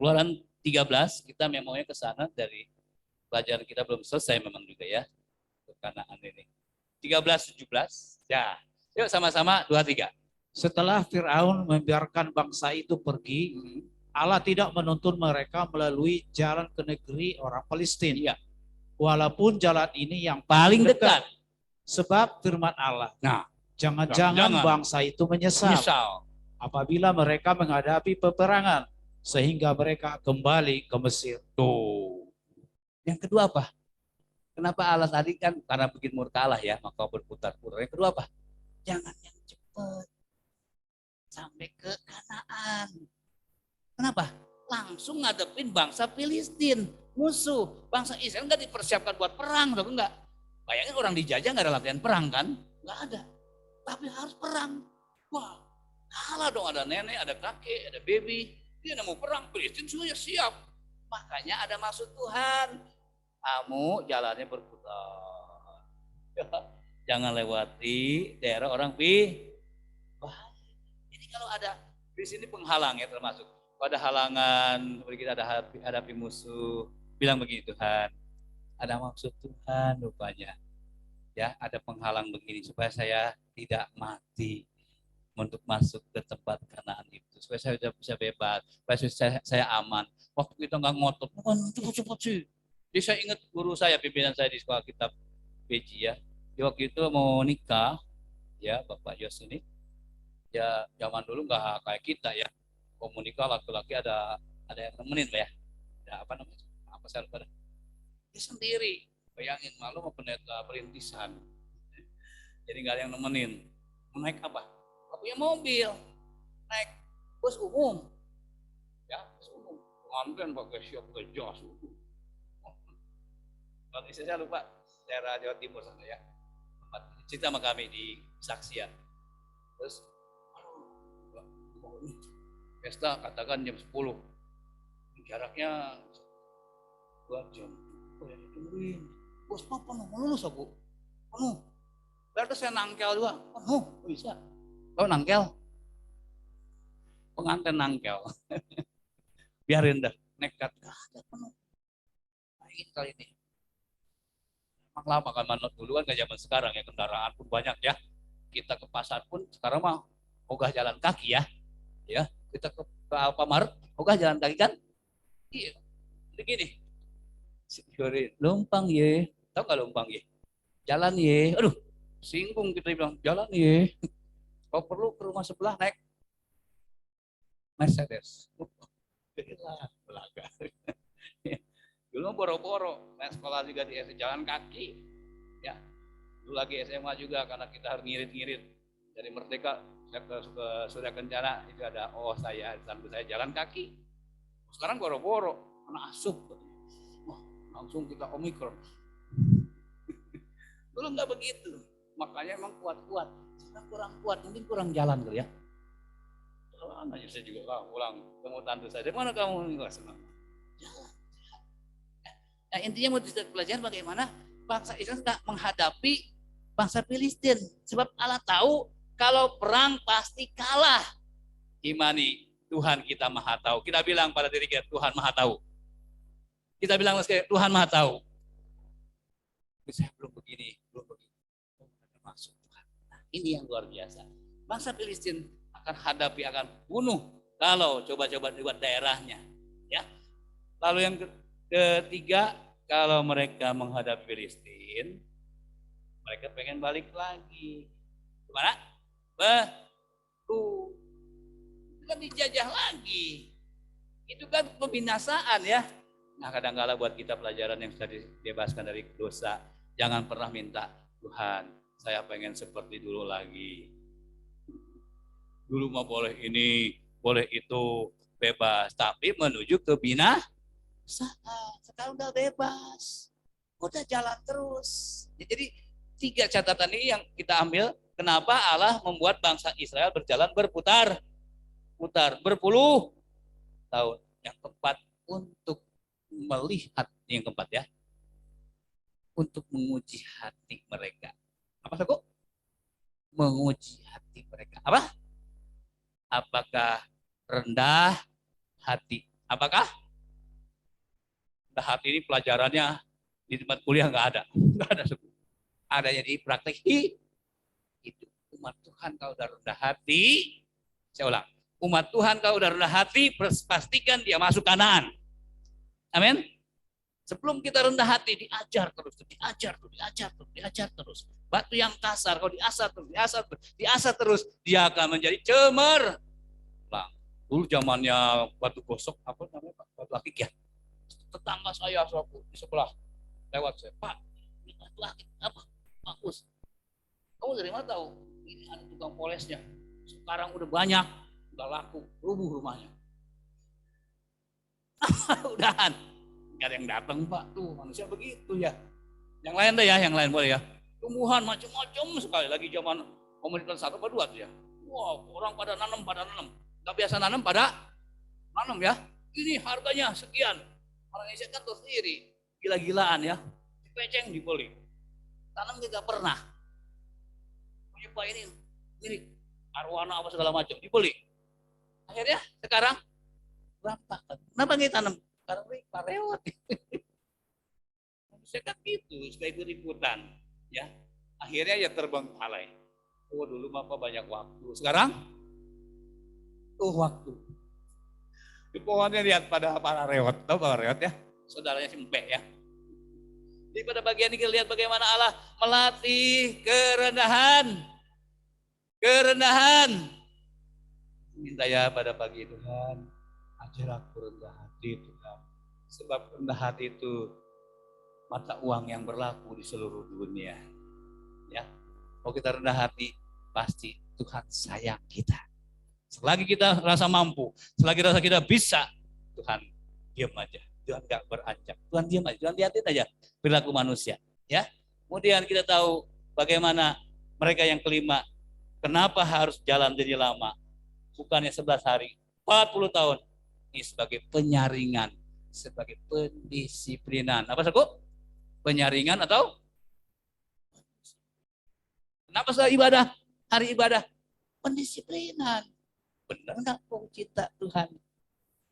Keluaran 13 kita memangnya ke sana dari pelajaran kita belum selesai memang juga ya. Ke Kanaan ini. 13 17. Ya. Yuk sama-sama 2 3. Setelah Firaun membiarkan bangsa itu pergi, Allah tidak menuntun mereka melalui jalan ke negeri orang Palestina. Iya. Walaupun jalan ini yang Paling dekat. Sebab firman Allah. Nah, Jangan-jangan bangsa itu menyesal. apabila mereka menghadapi peperangan sehingga mereka kembali ke Mesir. Tuh. Yang kedua apa? Kenapa Allah tadi kan karena bikin murka Allah ya, maka berputar-putar. Yang kedua apa? Jangan yang cepat sampai ke Kanaan. Kenapa? Langsung ngadepin bangsa Filistin, musuh. Bangsa Israel nggak dipersiapkan buat perang, tapi enggak. Bayangin orang dijajah nggak ada latihan perang kan? Nggak ada. Tapi harus perang. Wah, kalah dong, ada nenek, ada kakek, ada baby. Dia mau perang, Filistin semuanya siap. Makanya ada maksud Tuhan. Kamu jalannya berputar. Jangan lewati daerah orang Jadi kalau ada di sini penghalang ya termasuk. Pada halangan, seperti kita ada hadapi musuh, bilang begini Tuhan, ada maksud Tuhan rupanya. Ya, ada penghalang begini supaya saya tidak mati untuk masuk ke tempat Kanaan itu, supaya saya bisa bebas, supaya saya aman. Waktu kita nggak ngotot, cepat-cepat sih. Jadi saya ingat guru saya, pimpinan saya di sekolah kitab PJ ya. Di waktu itu mau nikah, ya Bapak Yos ini, ya zaman dulu nggak kayak kita ya. Komunikasi laki-laki ada yang nemenin ya. Ya apa namanya? Apa saya lupa. Dia sendiri. Bayangin malu mau pendeta perintisan. Jadi nggak ada yang nemenin. Mau naik apa? Nggak punya mobil. Naik bus umum. Ya, bus umum. Pengantin pakai siap ke jas. Kalau istri saya lupa, daerah Jawa Timur sana ya. Cerita sama kami di Saksian. Terus, pesta katakan jam 10. Jaraknya 2 jam. Oh ya ditungguin. Bos apa penuh, lulus aku. Penuh. Berarti saya nangkel juga. Penuh, bisa. Oh nangkel. Pengantin nangkel. Biarin dah, nekat. Gak ada penuh. Nah ini kali ini. Emang lama kan manut dulu kan gak zaman sekarang ya, kendaraan pun banyak ya. Kita ke pasar pun sekarang mah ogah jalan kaki ya. Ya, kita ke Alfamart, ogah jalan kaki kan? Iya. Begini. Security, lompang ye. Tahu nggak lompang ye? Jalan ye. Aduh, singgung kita bilang jalan ye. Kalau perlu ke rumah sebelah naik Mercedes. Gila, belaga. Dulu boro-boro, naik sekolah juga di jalan kaki. Ya, dulu lagi SMA juga karena kita harus ngirit-ngirit. Dari Merdeka saya ke Surya Kencana itu ada saya sambil saya jalan kaki. Sekarang boro-boro, anak asup. Wah, langsung kita omikron. Dulu nggak begitu, makanya emang kuat-kuat. Sekarang kurang kuat, mungkin kurang jalan kali ya. Jalan aja saya juga pulang, ketemu tante saya. Dari mana kamu? Enggak senang. Jalan. Nah, intinya mau kita pelajaran bagaimana bangsa Israel tidak menghadapi bangsa Filistin. Sebab Allah tahu kalau perang pasti kalah. Imani Tuhan kita maha tahu. Kita bilang pada diri kita, Tuhan maha tahu. Kita bilang Tuhan maha tahu. Saya belum begini. Maksud Tuhan. Nah, ini yang luar biasa. Bangsa Filistin akan hadapi, akan bunuh kalau coba-coba dibuat daerahnya. Ya. Lalu yang ketiga, kalau mereka menghadapi Filistin, mereka pengen balik lagi. Kemana? Itu kan dijajah lagi. Itu kan pembinasaan ya. Nah kadang-kala buat kita pelajaran yang sudah dibebaskan dari dosa, jangan pernah minta, Tuhan saya pengen seperti dulu lagi. Dulu mah boleh ini, boleh itu, bebas. Tapi menuju ke binasaan. Sekarang udah bebas. Udah jalan terus. Jadi 3 catatan ini yang kita ambil. Kenapa Allah membuat bangsa Israel berjalan berputar berpuluh tahun. Yang keempat, untuk melihat, yang keempat ya, untuk menguji hati mereka. Apa Saku? Menguji hati mereka. Apa? Apakah rendah hati? Apakah rendah hati ini pelajarannya di tempat kuliah nggak ada. Nggak ada Saku. Adanya di praktek itu. Umat Tuhan kalau udah rendah hati, saya ulang, umat Tuhan kalau udah rendah hati, pastikan dia masuk Kanaan. Amin. Sebelum kita rendah hati, diajar terus. Batu yang kasar, kalau diasah terus, dia akan menjadi Dulu zamannya batu gosok, apa namanya Pak? Batu akik ya. Tetangga saya di sebelah lewat saya, Pak, ini batu akik apa? Bagus. Kamu dari mana tahu? Ini ada tukang polesnya. Sekarang udah banyak, udah laku, rubuh rumahnya. Udahan, gak ada yang datang Pak, tuh manusia begitu ya. Yang lain deh ya, yang lain boleh ya. Tumbuhan macam-macam sekali, lagi zaman komunitas 1 apa 2 tuh ya. Wah, orang pada nanam. Gak biasa nanam pada nanam ya. Ini harganya sekian. Orang Indonesia kan tuh sendiri, gila-gilaan ya. Dipeceng dibeli. Tanam juga pernah. Punya Pak ini arwana apa segala macam dibeli. Akhirnya sekarang berapa? Kenapa nggak tanam? Karena mereka lewat. Saya kan gitu, suka ikut-ikutan, ya. Akhirnya ya terbengkalai. Oh dulu Bapak banyak waktu, sekarang waktu. Di pohonnya lihat pada para rewot, tahu para rewot ya? Saudaranya si Mpe ya. Jadi pada bagian ini kita lihat bagaimana Allah melatih kerendahan. Minta ya pada pagi Tuhan, ajar aku rendah hati Tuhan. Sebab rendah hati itu mata uang yang berlaku di seluruh dunia. Ya, kalau kita rendah hati, pasti Tuhan sayang kita. Selagi kita rasa mampu, selagi rasa kita bisa, Tuhan diam aja. Tuhan gak beranjak. Tuhan diam aja, Tuhan lihatin aja perilaku manusia. Ya, kemudian kita tahu bagaimana mereka yang kelima, kenapa harus jalan jadi lama? Bukannya 11 hari, 40 tahun. Ini sebagai penyaringan, sebagai pendisiplinan. Apa Saku? Penyaringan atau? Kenapa setelah ibadah? Hari ibadah? Pendisiplinan. Benar nggak mau cinta Tuhan?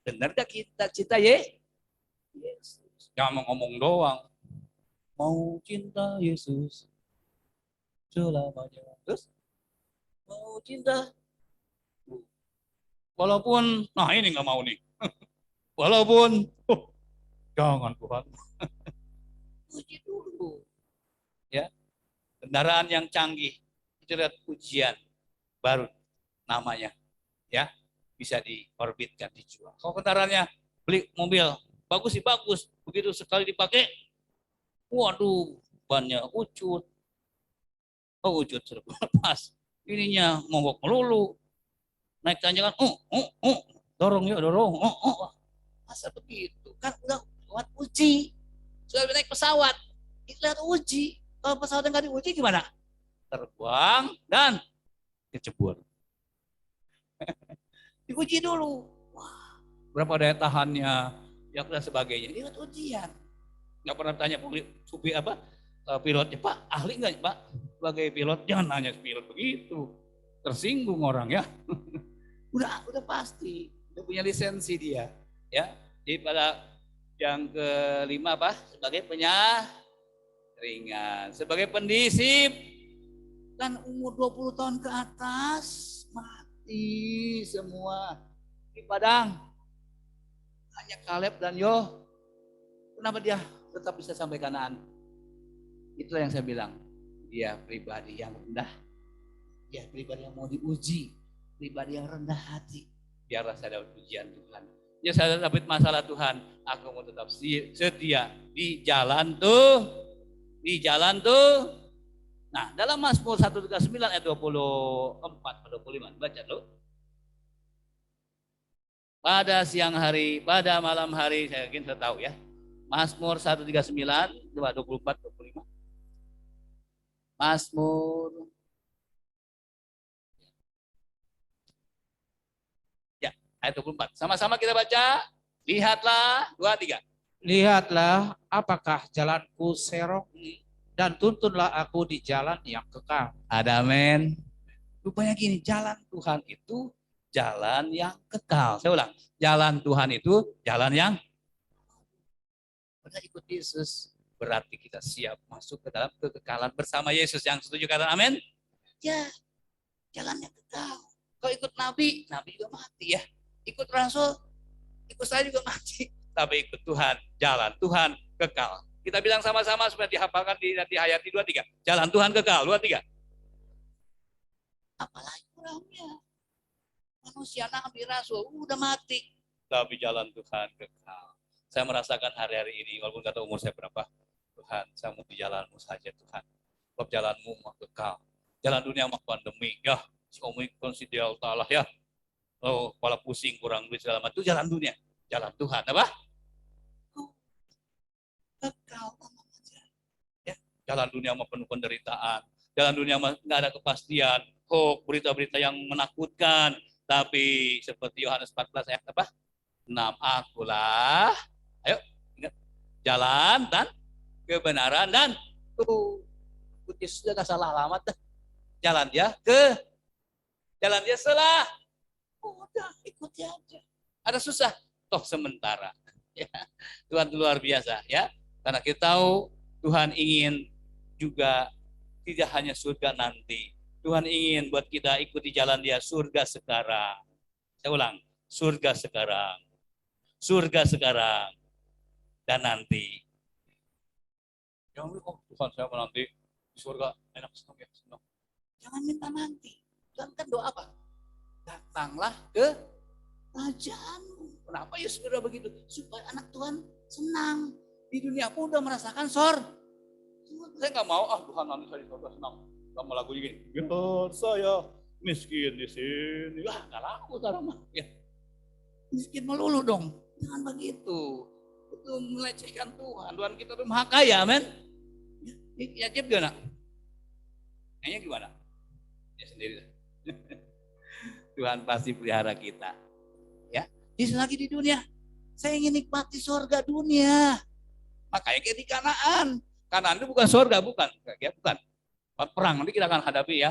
Benar nggak kita cinta Yesus? Jangan ngomong doang. Mau cinta Yesus selamanya. Terus? Mau cinta. Walaupun, nah ini nggak mau nih. Walaupun, jangan Tuhan. Uji dulu. Ya, kendaraan yang canggih, itu lihat ujian baru namanya. Ya, bisa diorbitkan, dijual. Kalau kendaraannya beli mobil, bagus sih bagus. Begitu sekali dipakai, waduh, bannya ucut. Oh ucut, lepas. Ininya mogok melulu. Naik tanjakan, dorong yuk, dorong, masa begitu? Kan udah buat uji, sudah naik pesawat, lihat uji, kalau pesawat nggak diuji gimana? Terbang dan kecebur. Diuji dulu, wah, berapa daya tahannya, ya dan sebagainya. Lihat ujian, nggak pernah tanya supir apa pilotnya, Pak ahli nggak Pak? Sebagai pilot jangan nanya pilot begitu, tersinggung orang ya. Udah pasti, udah punya lisensi dia, ya. Jadi pada yang kelima apa? Sebagai penyaringan, sebagai pendisip, kan umur 20 tahun ke atas mati semua di padang. Hanya Kaleb dan Yo. Kenapa dia tetap bisa sampai Kanaan? Itulah yang saya bilang, dia pribadi yang rendah, dia pribadi yang mau diuji, pribadi yang rendah hati. Biarlah saya dapat ujian Tuhan. Ya saya dapat masalah Tuhan, aku mau tetap setia di jalan tuh. Nah, dalam Mazmur 139 ayat 24 25 baca dulu. Pada siang hari, pada malam hari, saya yakin saya tahu ya. Mazmur 139 24 25. Mazmur ayat 24. Sama-sama kita baca. Lihatlah, 2, 3. Lihatlah apakah jalanku serong dan tuntunlah aku di jalan yang kekal. Ada amin. Rupanya gini, jalan Tuhan itu jalan yang kekal. Saya ulang, jalan Tuhan itu jalan yang benar ikut Yesus. Berarti kita siap masuk ke dalam kekekalan bersama Yesus. Yang setuju kata amin? Ya, jalannya kekal. Kalau ikut Nabi juga mati ya. Ikut Rasul, ikut saya juga mati. Tapi ikut Tuhan, jalan Tuhan kekal. Kita bilang sama-sama supaya dihafalkan di ayat 2-3. Jalan Tuhan kekal, 2-3. Apalagi kurangnya. Manusia nabi rasul udah mati. Tapi jalan Tuhan kekal. Saya merasakan hari-hari ini, walaupun kata umur saya berapa, Tuhan, saya mau di jalanmu saja Tuhan. Sebab jalanmu mah kekal. Jalan dunia mah pandemi, ya. Si Omikron, si Delta lah ya. Oh, kepala pusing, kurang duit segala macam. Itu jalan dunia. Jalan Tuhan, apa? Oh, kekal aja. Ya, jalan dunia mah penuh penderitaan. Jalan dunia mah nggak ada kepastian. Oh, berita-berita yang menakutkan. Tapi seperti Yohanes 14 ayat apa? 6, akulah, ayo ingat, jalan dan kebenaran dan Yesus sudah salah alamat, jalan dia salah, udah ikuti aja. Ada susah, toh sementara. Ya, Tuhan luar biasa ya, karena kita tahu Tuhan ingin juga tidak hanya surga nanti, Tuhan ingin buat kita ikuti jalan dia surga sekarang. Saya ulang, surga sekarang dan nanti. Jangan oh Tuhan saya mau nanti di surga enak senang ya senang. Jangan minta nanti. Tuhan kan doa apa? Datanglah ke kerajaanmu. Kenapa ya saudara begitu? Supaya anak Tuhan senang. Di dunia pun udah merasakan saya nggak mau Tuhan nanti saya di surga senang. Sama lagu gini. Biar saya miskin di sini. Lah nggak laku cara mah. Ya. Miskin melulu dong. Jangan begitu. Itu melecehkan Tuhan. Tuhan kita tuh maha kaya, men. Ya dia gimana? Kayaknya gimana? Ya sendiri. Tuhan pasti pelihara kita. Ya. Di lagi di dunia. Saya ingin nikmati surga dunia. Makanya kayak di Kanaan. Kanaan itu bukan surga, bukan. Ya, bukan. Perang nanti kita akan hadapi ya.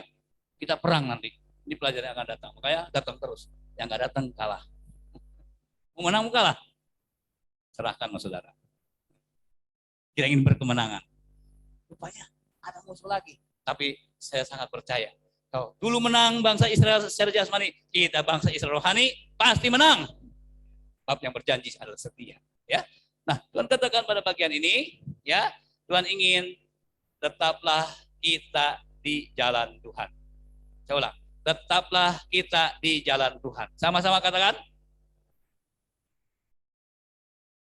Kita perang nanti. Ini pelajaran yang akan datang. Makanya datang terus. Yang nggak datang kalah. Mau menang mau kalah? Serahkan sama saudara. Kita ingin berkemenangan. Rupanya ada musuh lagi. Tapi saya sangat percaya. Kalau dulu menang bangsa Israel secara jasmani, kita bangsa Israel rohani pasti menang. Bab yang berjanji adalah setia. Ya. Nah, Tuhan katakan pada bagian ini, ya, Tuhan ingin tetaplah kita di jalan Tuhan. Saya ulang, tetaplah kita di jalan Tuhan. Sama-sama katakan.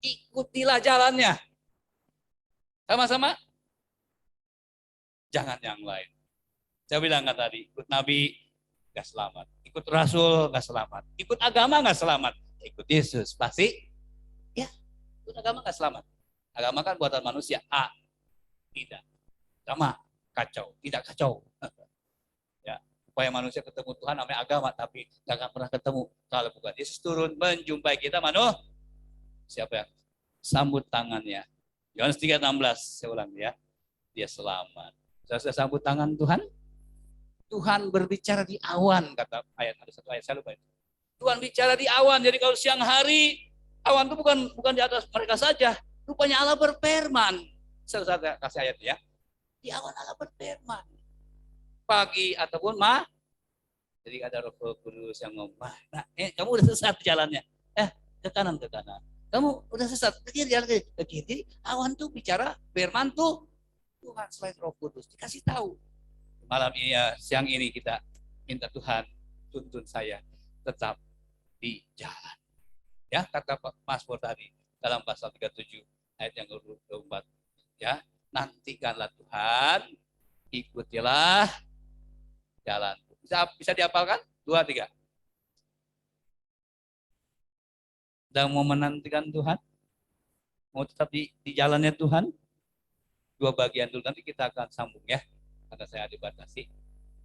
Ikutilah jalannya. Sama-sama. Jangan yang lain. Saya bilang kan tadi, ikut Nabi gak selamat. Ikut Rasul gak selamat. Ikut agama gak selamat. Ikut Yesus pasti. Ya, ikut agama gak selamat. Agama kan buatan manusia. Tidak. Agama kacau. Tidak kacau. Ya, supaya manusia ketemu Tuhan namanya agama. Tapi gak akan pernah ketemu. Kalau bukan Yesus turun menjumpai kita manusia. Siapa yang sambut tangannya? Yohanes 3:16, saya ulang ya. Dia selamat. Saya sudah sambut tangan Tuhan. Tuhan berbicara di awan, kata ayat, ada satu ayat saya lupa itu. Tuhan bicara di awan. Jadi kalau siang hari awan itu bukan di atas mereka saja. Rupanya Allah berfirman. Saya kasih ayat ya. Di awan Allah berfirman. Pagi ataupun jadi ada Roh Kudus yang ngomong, nah, kamu udah sesat jalannya. Ke kanan. Kamu udah sesat, ke kiri, jalan ke kiri. Awan tuh bicara, firman tuh Tuhan selain Roh Kudus dikasih tahu. Malam ini ya, siang ini kita minta Tuhan tuntun saya tetap di jalan. Ya, kata Mazmur tadi dalam pasal 37 ayat yang ke-24. Ya, nantikanlah Tuhan, ikutilah jalan. Bisa dihafalkan? 2, 3. Dan mau menantikan Tuhan, mau tetap di jalannya Tuhan, 2 bagian dulu nanti kita akan sambung ya, karena saya dibatasi.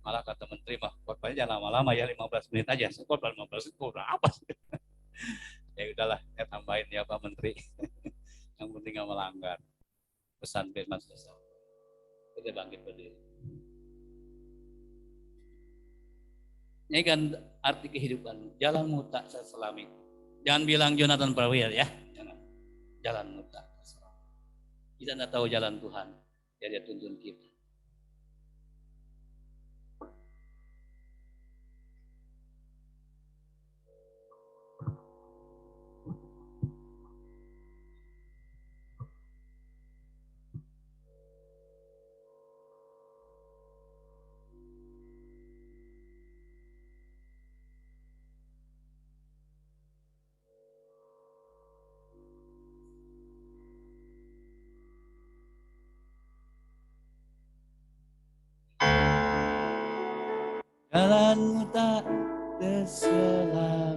Malah kata menteri mah khotbahnya jangan lama-lama ya, 15 menit aja. Khotbah 15 menit udah apa sih? Ya udahlah, saya tambahin ya Pak Menteri. Yang penting nggak melanggar pesan firman selesai. Kita bangkit berdiri. Ini kan arti kehidupan, jalanmu tak selami. Jangan bilang Jonathan Prawir ya. Jangan. Jalanmu tak selami. Kita tidak tahu jalan Tuhan. Dia tuntun kita. jalanmu tak terselami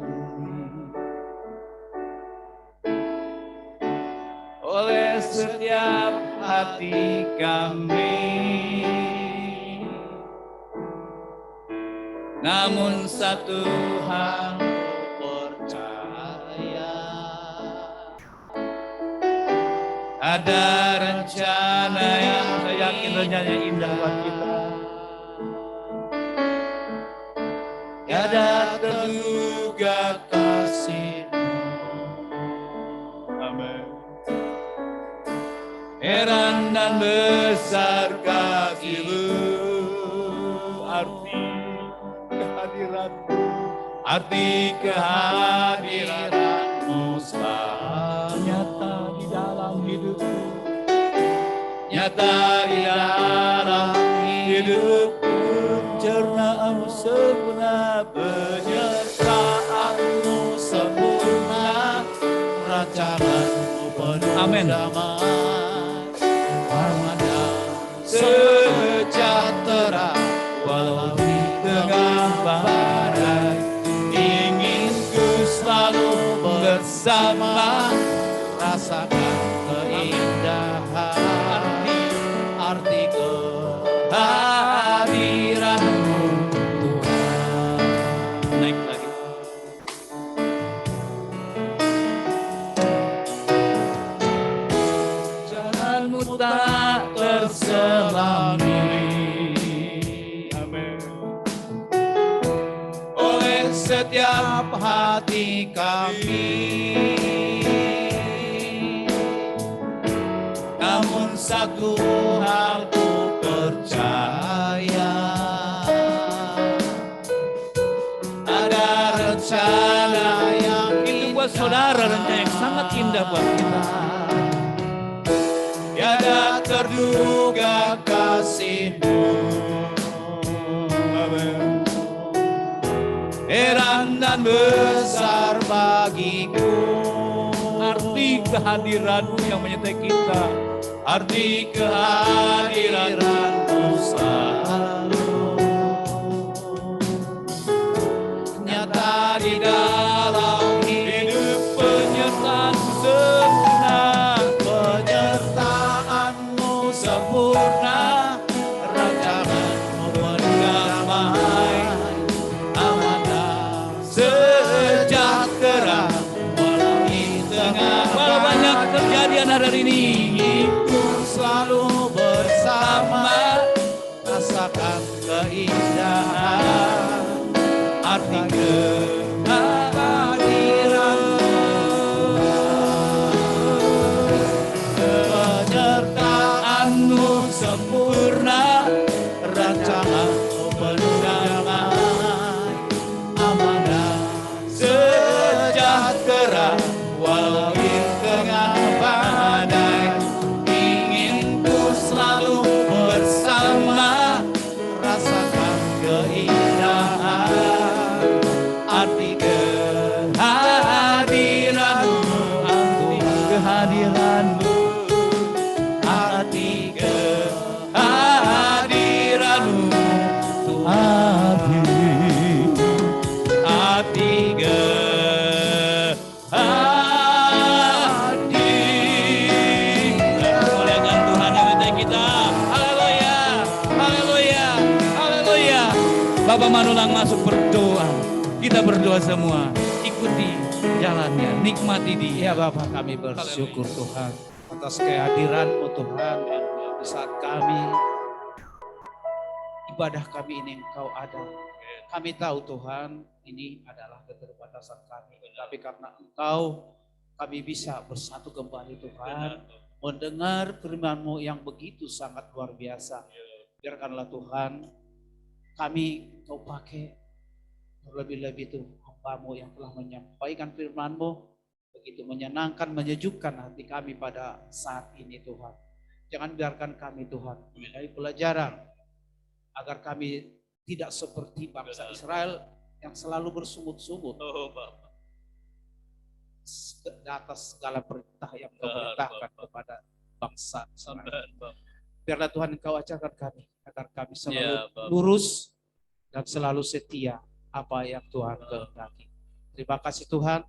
oleh setiap hati kami. Namun satu hal percaya, ada rencana yang saya yakin rencananya indah buat kita. Tiada terduga kasih-Mu. Amin. Heran dan besar kasih-Mu, arti kehadiran-Mu, arti kehadiran-Mu selalu nyata di dalam hidupku, nyata di dalam hidupku. Pencernaan-Mu sempurna, penyertaan-Mu sempurna, rancangan-Mu penuh damai, harmoni sejahtera walau di tengah badai. Ingin ku selalu bersama, rasakan keindahan arti kehadiran-Mu Tuhan. Naik lagi. Jalanmu tak terselami, amin, oleh setiap hati kami. Namun satu hal ku percaya, ada rencana yang itu buat saudara, rencana yang sangat indah buat kita. Tiada terduga kasih-Mu, amin, heran dan besar bagiku. Arti kehadiran-Mu yang menyertai kita, arti kehadiran-Mu selalu nyata di dalam hidup. Penyertaan sempurna, penyertaan-Mu sempurna, rancangan-Mu penuh damai, amanah sejahtera walau di tengah banyak kejadian hari ini. Ku selalu bersama, rasakan keindahan arti kehadiran-Mu, penyertaan-Mu sempurna, rancangan-Mu penuh damai, amanah sejahtera walau di tengah badai. Ingin ku selalu bersama, rasakan keindahan arti kehadiran-Mu, arti kehadiran-Mu, arti kehadiran-Mu Tuhan, arti kemuliaan Tuhan yang menyertai kita. Haleluya, haleluya, haleluya. Bapak Manulang masuk berdoa. Kita berdoa semua. Ikuti jalannya, nikmati Dia. Ya Bapak, kami bersyukur Tuhan atas kehadiran-Mu Tuhan. Di saat kami ibadah kami ini Engkau ada. Kami tahu Tuhan ini adalah keterbatasan kami. Tapi karena Engkau kami bisa bersatu kembali Tuhan. Mendengar firman-Mu yang begitu sangat luar biasa. Biarkanlah Tuhan kami Engkau pakai terlebih-lebih itu hamba-Mu yang telah menyampaikan firman-Mu begitu menyenangkan, menyejukkan hati kami pada saat ini Tuhan. Jangan biarkan kami Tuhan menjadi pelajaran agar kami tidak seperti bangsa Israel yang selalu bersungut-sungut di atas segala perintah yang Kau perintahkan kepada bangsa Israel. Biarlah Tuhan Engkau ajarkan kami agar kami selalu lurus dan selalu setia apa yang Tuhan kehendaki. Terima kasih Tuhan.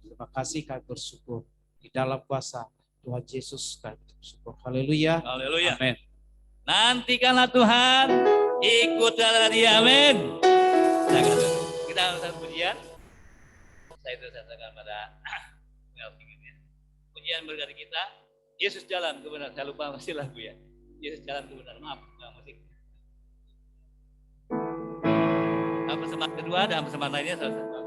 Terima kasih, kami bersyukur. Di dalam kuasa Tuhan Yesus kami bersyukur. Haleluya. Haleluya. Amin. Nantikanlah Tuhan, ikutlah Dia. Amin. Kita harus pujian. Saya itu katakan pada pujian berkata kita, Yesus jalan kebenaran. Saya lupa masih lagu ya. Yesus jalan kebenaran. Maaf, musik. Persembahan kedua dan persembahan lainnya salah satu.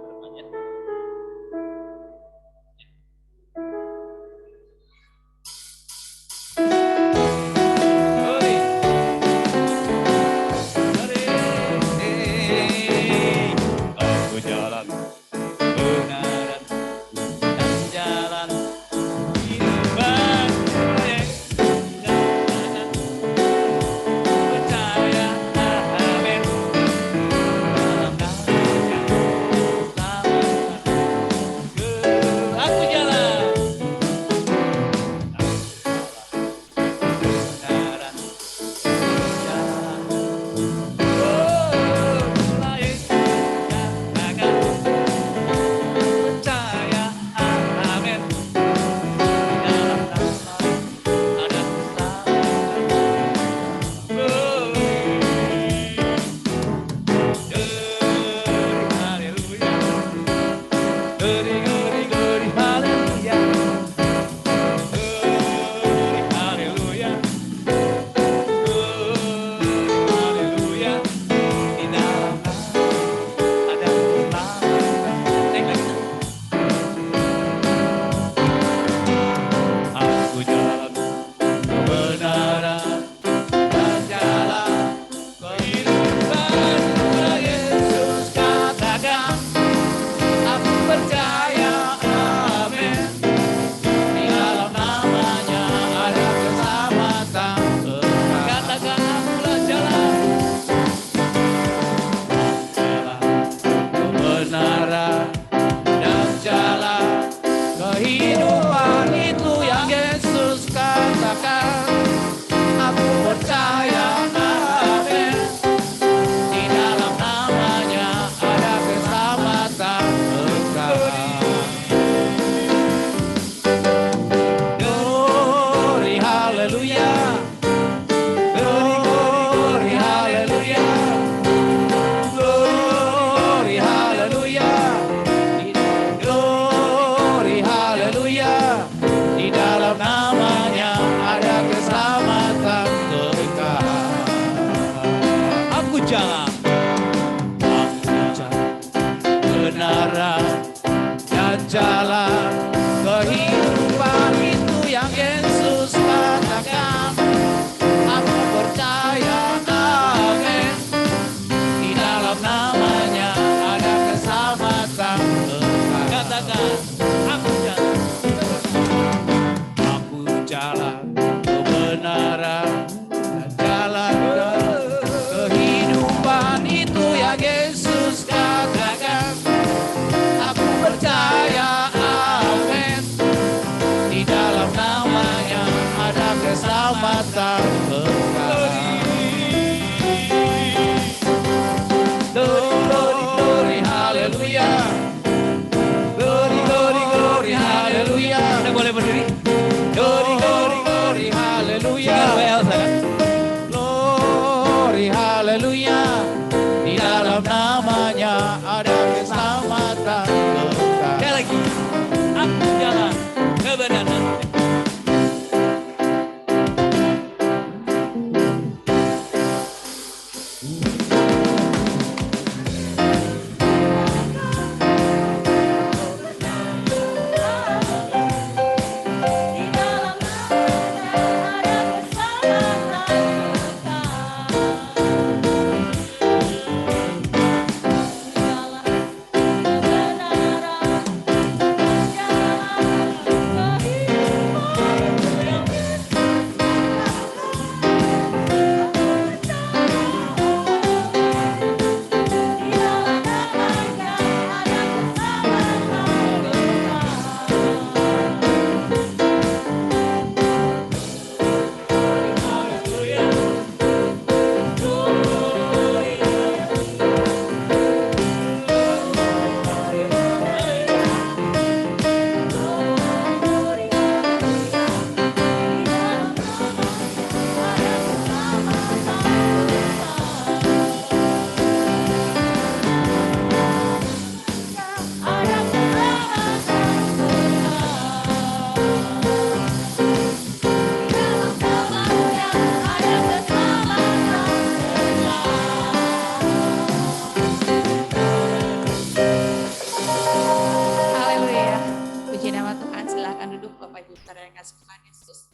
Silakan duduk Bapak Ibu Saudara yang kasih Tuhan Yesus.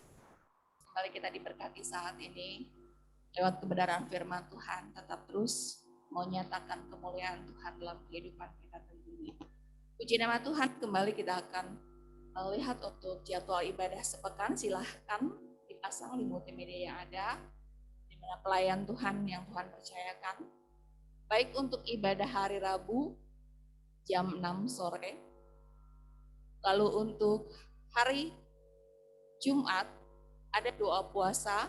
Kembali kita diberkati saat ini lewat kebenaran firman Tuhan, tetap terus mau nyatakan kemuliaan Tuhan dalam kehidupan kita tentunya. Puji nama Tuhan, kembali kita akan melihat untuk jadwal ibadah sepekan. Silahkan dipasang di multimedia yang ada, di mana pelayan Tuhan yang Tuhan percayakan. Baik untuk ibadah hari Rabu jam 6 sore, lalu untuk hari Jumat ada doa puasa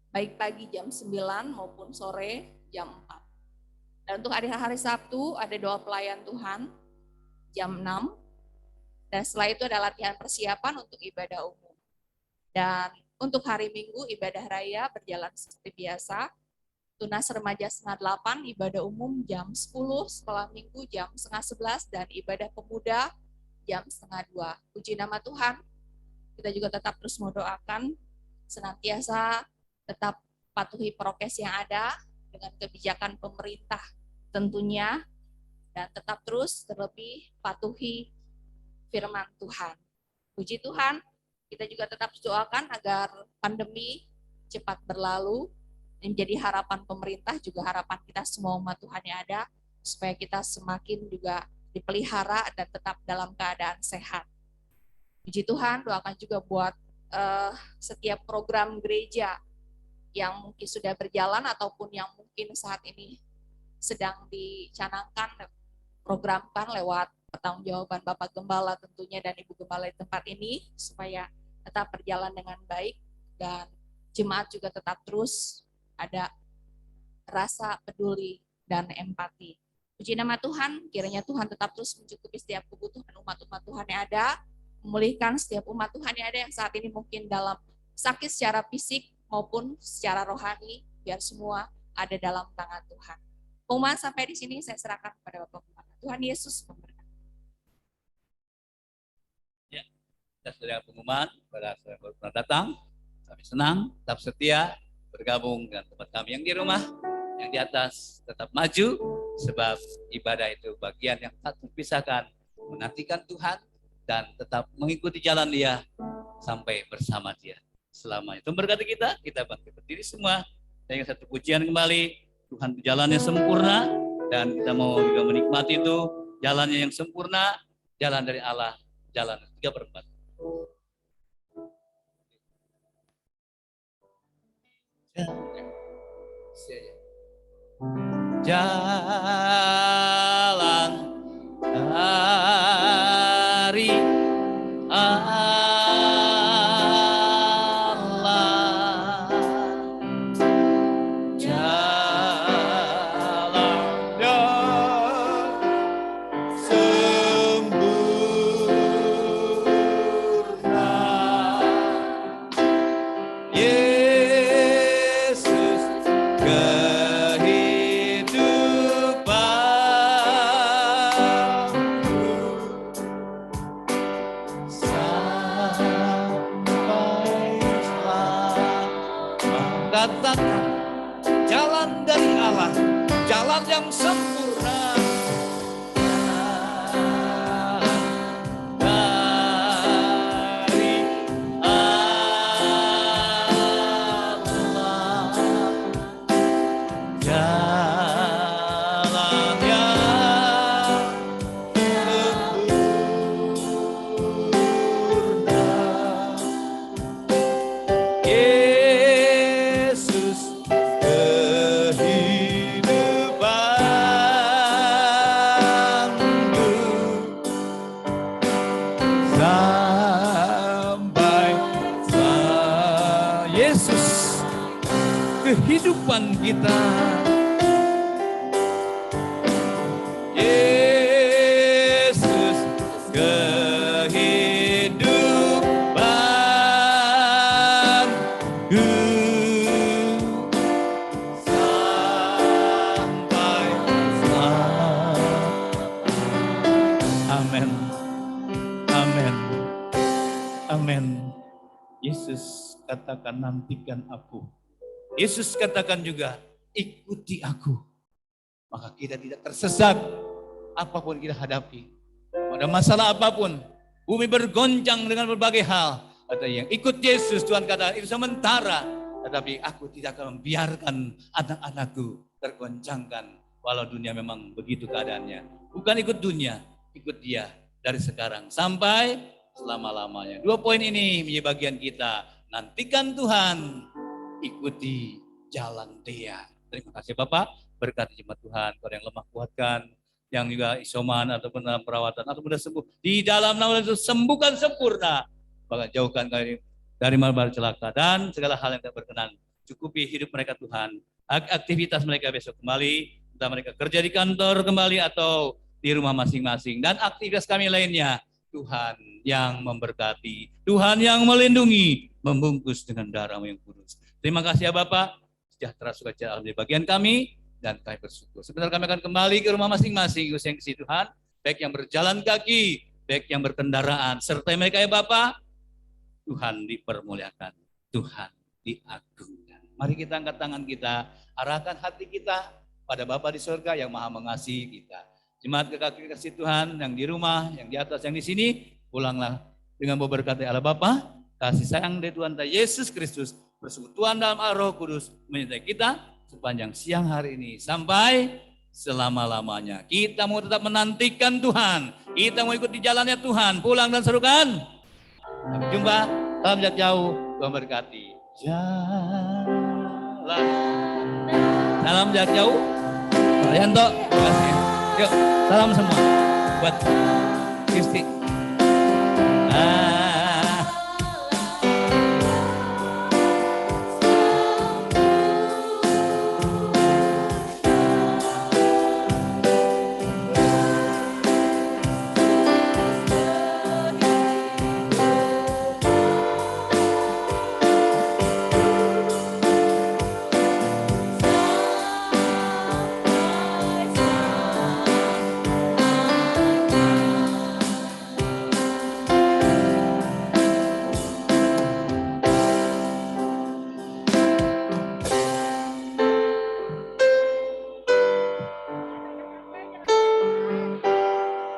baik pagi jam 9 maupun sore jam 4. Dan untuk hari Sabtu ada doa pelayan Tuhan jam 6. Dan setelah itu ada latihan persiapan untuk ibadah umum. Dan untuk hari Minggu ibadah raya berjalan seperti biasa. Tunas remaja setengah 8, ibadah umum jam 10, sekolah minggu jam setengah 11, dan ibadah pemuda jam setengah 2. Puji nama Tuhan, kita juga tetap terus mendoakan senantiasa tetap patuhi prokes yang ada dengan kebijakan pemerintah tentunya, dan tetap terus terlebih patuhi firman Tuhan. Puji Tuhan, kita juga tetap doakan agar pandemi cepat berlalu, menjadi harapan pemerintah, juga harapan kita semua umat Tuhan yang ada, supaya kita semakin juga dipelihara dan tetap dalam keadaan sehat. Puji Tuhan, doakan juga buat setiap program gereja yang mungkin sudah berjalan ataupun yang mungkin saat ini sedang dicanangkan, programkan lewat pertanggungjawaban Bapak Gembala tentunya dan Ibu Gembala di tempat ini, supaya tetap berjalan dengan baik dan jemaat juga tetap terus ada rasa peduli dan empati. Puji nama Tuhan, kiranya Tuhan tetap terus mencukupi setiap kebutuhan umat-umat Tuhan yang ada, memulihkan setiap umat Tuhan yang ada yang saat ini mungkin dalam sakit secara fisik maupun secara rohani, biar semua ada dalam tangan Tuhan. Pengumuman sampai di sini saya serahkan kepada Bapak Gembala. Tuhan Yesus memberkati. Ya, kita sudah pengumuman pada saudara baru pernah datang. Kami senang, tetap setia, bergabung dengan tempat kami yang di rumah, yang di atas, tetap maju, sebab ibadah itu bagian yang tak terpisahkan, menantikan Tuhan, dan tetap mengikuti jalan Dia, sampai bersama Dia. Selama itu berkati kita bangkit berdiri semua, dengan satu pujian kembali, Tuhan jalannya sempurna, dan kita mau juga menikmati itu, jalannya yang sempurna, jalan dari Allah, jalan 3/4. Jalan dari Allah, jalannya sempurna. Yesus katakan jalan dari Allah, jalan yang sempurna. Dari Allah, jalan yang sempurna. Yesus kehidupanku sampai Yesus kehidupan kita. Yesus kehidupanku sampai amin. Amin. Amin. Yesus katakan nantikan aku. Yesus katakan juga ikuti aku. Maka kita tidak tersesat apapun kita hadapi. Pada masalah apapun Bumi bergoncang dengan berbagai hal. Ada yang ikut Yesus, Tuhan kata itu sementara. Tetapi aku tidak akan membiarkan anak-anakku tergoncangkan. Walau dunia memang begitu keadaannya. Bukan ikut dunia, ikut Dia dari sekarang sampai selama-lamanya. 2 poin ini menjadi bagian kita. Nantikan Tuhan, ikuti jalan Dia. Terima kasih Bapak, berkati jemaat Tuhan. Kalau yang lemah kuatkan, yang juga isoman ataupun dalam perawatan ataupun sudah sembuh. Di dalam nama Yesus sembuhkan sempurna. Bahkan jauhkan kami dari malbar celaka dan segala hal yang tidak berkenan. Cukupi hidup mereka Tuhan. Aktivitas mereka besok kembali. Entah mereka kerja di kantor kembali atau di rumah masing-masing. Dan aktivitas kami lainnya. Tuhan yang memberkati. Tuhan yang melindungi. Membungkus dengan darah-Mu yang kudus. Terima kasih ya Bapak. Sejahtera sukacita di bagian kami. Dan kami bersyukur. Sebentar kami akan kembali ke rumah masing-masing. Yang kasih Tuhan. Baik yang berjalan kaki. Baik yang berkendaraan. Serta mereka ya Bapak. Tuhan dipermuliakan. Tuhan diagungkan. Mari kita angkat tangan kita. Arahkan hati kita pada Bapa di surga yang maha mengasihi kita. Jemaat kekasih kasih Tuhan yang di rumah, yang di atas, yang di sini. Pulanglah dengan berkat dari Allah Bapa. Kasih sayang dari Tuhan Yesus Kristus. Persekutuan dalam Roh Kudus menyertai kita sepanjang siang hari ini sampai selama-lamanya. Kita mau tetap menantikan Tuhan. Kita mau ikut di jalannya Tuhan. Pulang dan serukan. Sampai jumpa. Salam jarak jauh. Tuhan berkati. Jalan. Salam jarak jauh. Pak Yanto. Terima kasih. Yuk. Salam semua. Buat Kristi.